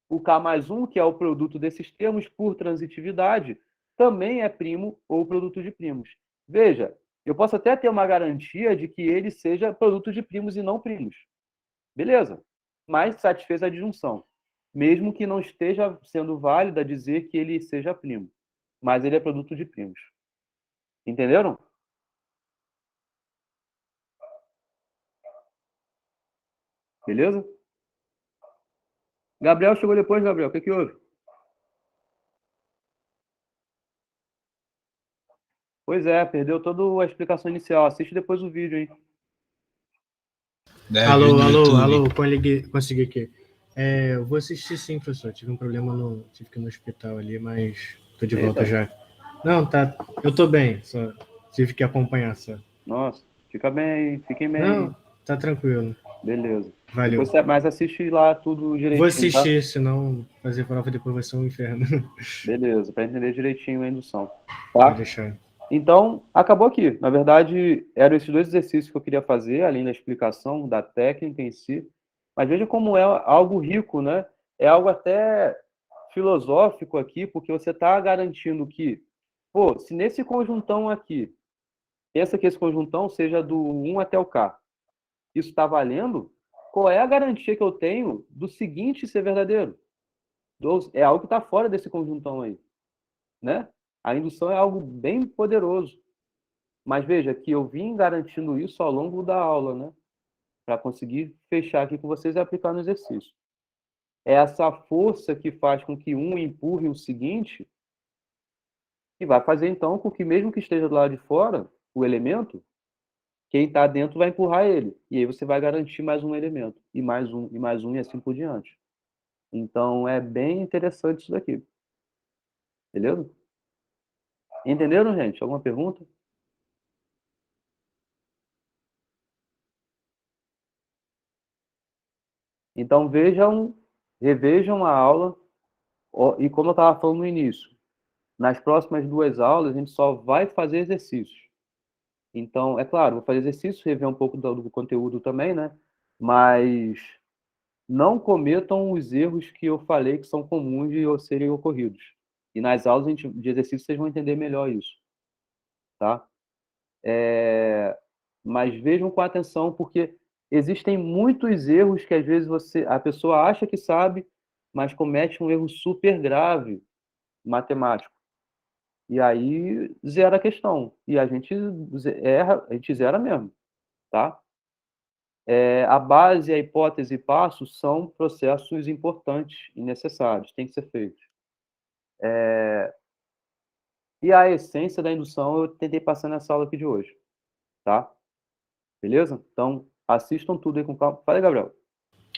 o K mais 1, que é o produto desses termos por transitividade, também é primo ou produto de primos. Veja, eu posso até ter uma garantia de que ele seja produto de primos e não primos. Beleza, mas satisfez a disjunção. Mesmo que não esteja sendo válida dizer que ele seja primo. Mas ele é produto de primos. Entenderam? Beleza? Gabriel chegou depois, Gabriel. O que houve? Pois é, perdeu toda a explicação inicial. Assiste depois o vídeo, hein? Alô, consegui aqui. Eu vou assistir sim, professor. Tive um problema tive que ir no hospital ali, mas tô de volta já. Não, tá. Eu tô bem, só tive que acompanhar só. Nossa, fica bem, fiquem bem. Não, tá tranquilo. Beleza. Valeu. Depois, mas assiste lá tudo direitinho. Vou assistir, tá? Senão fazer prova depois vai ser um inferno. Beleza, para entender direitinho a indução. Tá? Pode deixar. Então, acabou aqui. Na verdade, eram esses dois exercícios que eu queria fazer, além da explicação da técnica em si. Mas veja como é algo rico, né? É algo até filosófico aqui, porque você está garantindo que, pô, se nesse conjuntão aqui, pensa que esse conjuntão seja do 1 até o K, isso está valendo, qual é a garantia que eu tenho do seguinte ser verdadeiro? É algo que está fora desse conjuntão aí, né? A indução é algo bem poderoso. Mas veja que eu vim garantindo isso ao longo da aula, né? Para conseguir fechar aqui com vocês e aplicar no exercício. É essa força que faz com que um empurre o seguinte, que vai fazer então com que, mesmo que esteja do lado de fora, o elemento, quem está dentro vai empurrar ele. E aí você vai garantir mais um elemento, e mais um, e mais um, e assim por diante. Então é bem interessante isso daqui. Beleza? Entenderam, gente? Alguma pergunta? Então vejam, revejam a aula, e como eu estava falando no início, nas próximas 2 aulas a gente só vai fazer exercícios. Então, é claro, vou fazer exercício, rever um pouco do conteúdo também, né? Mas não cometam os erros que eu falei que são comuns de serem ocorridos. E nas aulas de exercício vocês vão entender melhor isso, tá? Mas vejam com atenção, porque existem muitos erros que às vezes a pessoa acha que sabe, mas comete um erro super grave matemático. E aí zera a questão. E a gente erra, a gente zera mesmo, tá? A base, a hipótese e passos são processos importantes e necessários, tem que ser feitos. E a essência da indução eu tentei passar nessa aula aqui de hoje, tá? Beleza? Então, assistam tudo aí com calma. Fala aí, Gabriel.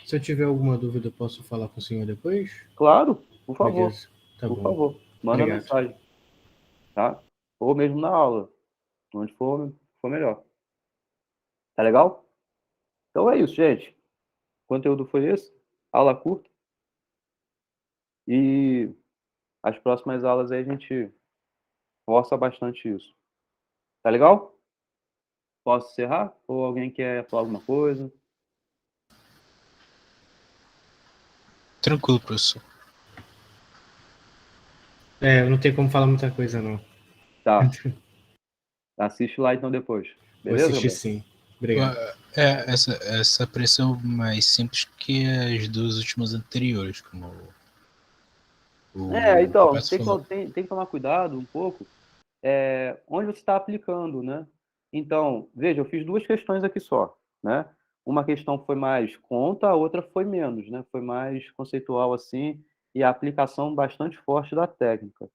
Se eu tiver alguma dúvida, eu posso falar com o senhor depois? Claro, por favor. Beleza. Tá Por bom. favor, manda Obrigado. mensagem, tá? Ou mesmo na aula, onde for melhor. Tá legal? Então é isso, gente. O conteúdo foi esse, aula curta. E as próximas aulas aí a gente força bastante isso. Tá legal? Posso encerrar? Ou alguém quer falar alguma coisa? Tranquilo, professor. Não tem como falar muita coisa, não. Tá. Assiste lá então depois. Vou Beleza, assistir Gabriel? sim. Obrigado. Essa pressão mais simples que as duas últimas anteriores, como o Então, Roberto falou. tem que tomar cuidado um pouco onde você está aplicando, né? Então, veja, eu fiz 2 questões aqui só, né? Uma questão foi mais conta, a outra foi menos, né? Foi mais conceitual assim, e a aplicação bastante forte da técnica.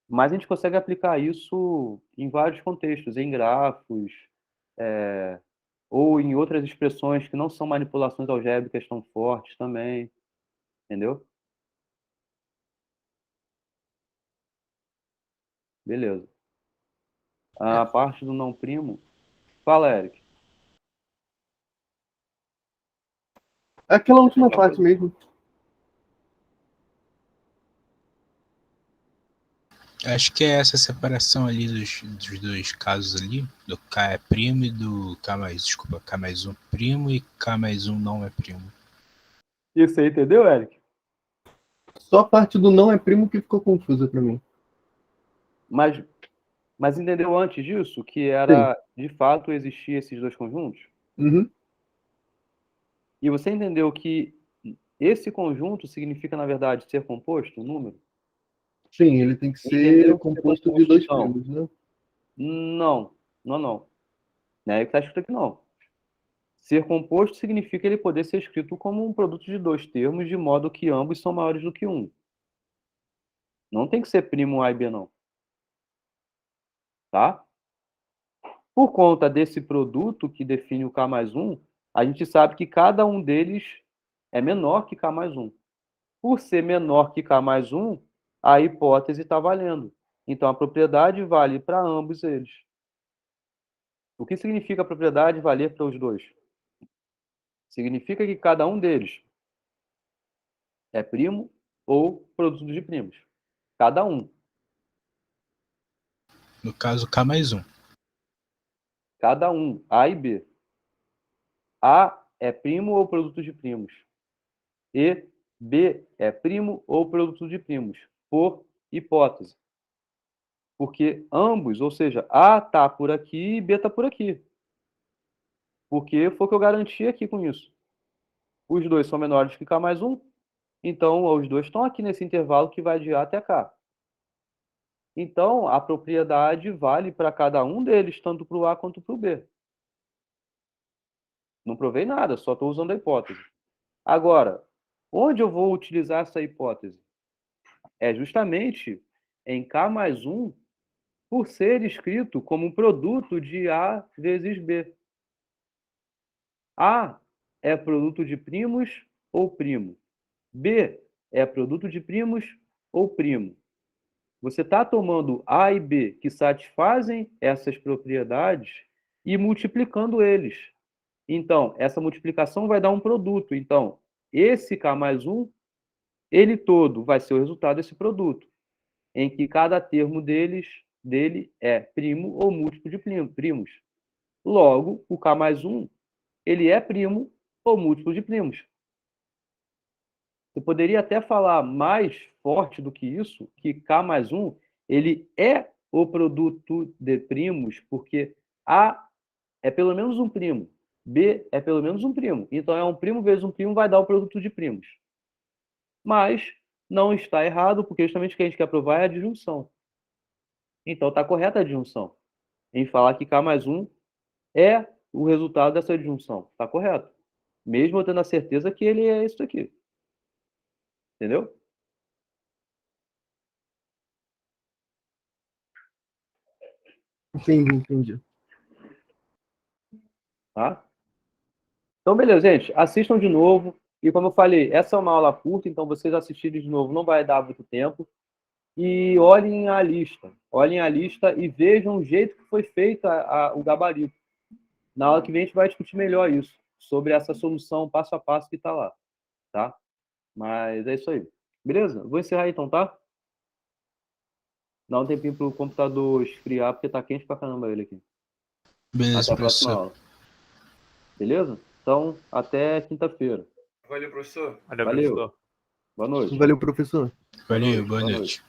Mas a gente consegue aplicar isso em vários contextos, em grafos, ou em outras expressões que não são manipulações algébricas tão fortes também, entendeu? Beleza. A parte do não primo. Fala, Eric. Aquela última parte mesmo. Acho que é essa separação ali dos dois casos ali, do K é primo e do K mais 1 primo e K mais 1 não é primo. Isso aí, entendeu, Eric? Só a parte do não é primo que ficou confusa para mim. Mas entendeu antes disso que era, de fato, existir esses 2 conjuntos? Uhum. E você entendeu que esse conjunto significa, na verdade, ser composto, um número? Sim, ele tem que ser composto de 2 então. primos, né? Não. Não é o que está escrito aqui, não. Ser composto significa ele poder ser escrito como um produto de 2 termos, de modo que ambos são maiores do que 1. Não tem que ser primo A e B, não. Tá? Por conta desse produto que define o K mais 1, a gente sabe que cada um deles é menor que K mais 1. Por ser menor que K mais 1, a hipótese está valendo. Então, a propriedade vale para ambos eles. O que significa a propriedade valer para os dois? Significa que cada um deles é primo ou produto de primos. Cada um. No caso, K mais 1. Cada um, A e B. A é primo ou produto de primos. E B é primo ou produto de primos, por hipótese. Porque ambos, ou seja, A está por aqui e B está por aqui. Porque foi o que eu garanti aqui com isso. Os dois são menores que K mais 1, então os dois estão aqui nesse intervalo que vai de A até K. Então, a propriedade vale para cada um deles, tanto para o A quanto para o B. Não provei nada, só estou usando a hipótese. Agora, onde eu vou utilizar essa hipótese? É justamente em K mais 1, por ser escrito como um produto de A vezes B. A é produto de primos ou primo. B é produto de primos ou primo. Você está tomando A e B que satisfazem essas propriedades e multiplicando eles. Então, essa multiplicação vai dar um produto. Então, esse K mais 1, ele todo vai ser o resultado desse produto, em que cada termo dele é primo ou múltiplo de primos. Logo, o K mais 1, ele é primo ou múltiplo de primos. Você poderia até falar mais forte do que isso, que K mais 1, ele é o produto de primos, porque A é pelo menos um primo, B é pelo menos um primo. Então, é um primo vezes um primo vai dar o produto de primos. Mas não está errado, porque justamente o que a gente quer provar é a disjunção. Então, está correta a disjunção. Em falar que K mais 1 é o resultado dessa disjunção. Está correto. Mesmo eu tendo a certeza que ele é isso aqui. Entendeu? Entendi. Tá? Então, beleza, gente. Assistam de novo. E como eu falei, essa é uma aula curta, então vocês assistirem de novo não vai dar muito tempo. E olhem a lista. Olhem a lista e vejam o jeito que foi feito o gabarito. Na aula que vem a gente vai discutir melhor isso, sobre essa solução passo a passo que está lá. Tá? Mas é isso aí. Beleza? Vou encerrar então, tá? Dá um tempinho pro computador esfriar, porque tá quente pra caramba ele aqui. Beleza, Até a próxima professor. aula. Beleza? Então, até quinta-feira. Valeu, professor. Olha, Valeu. professor. Boa noite. Valeu, professor. Valeu, boa noite.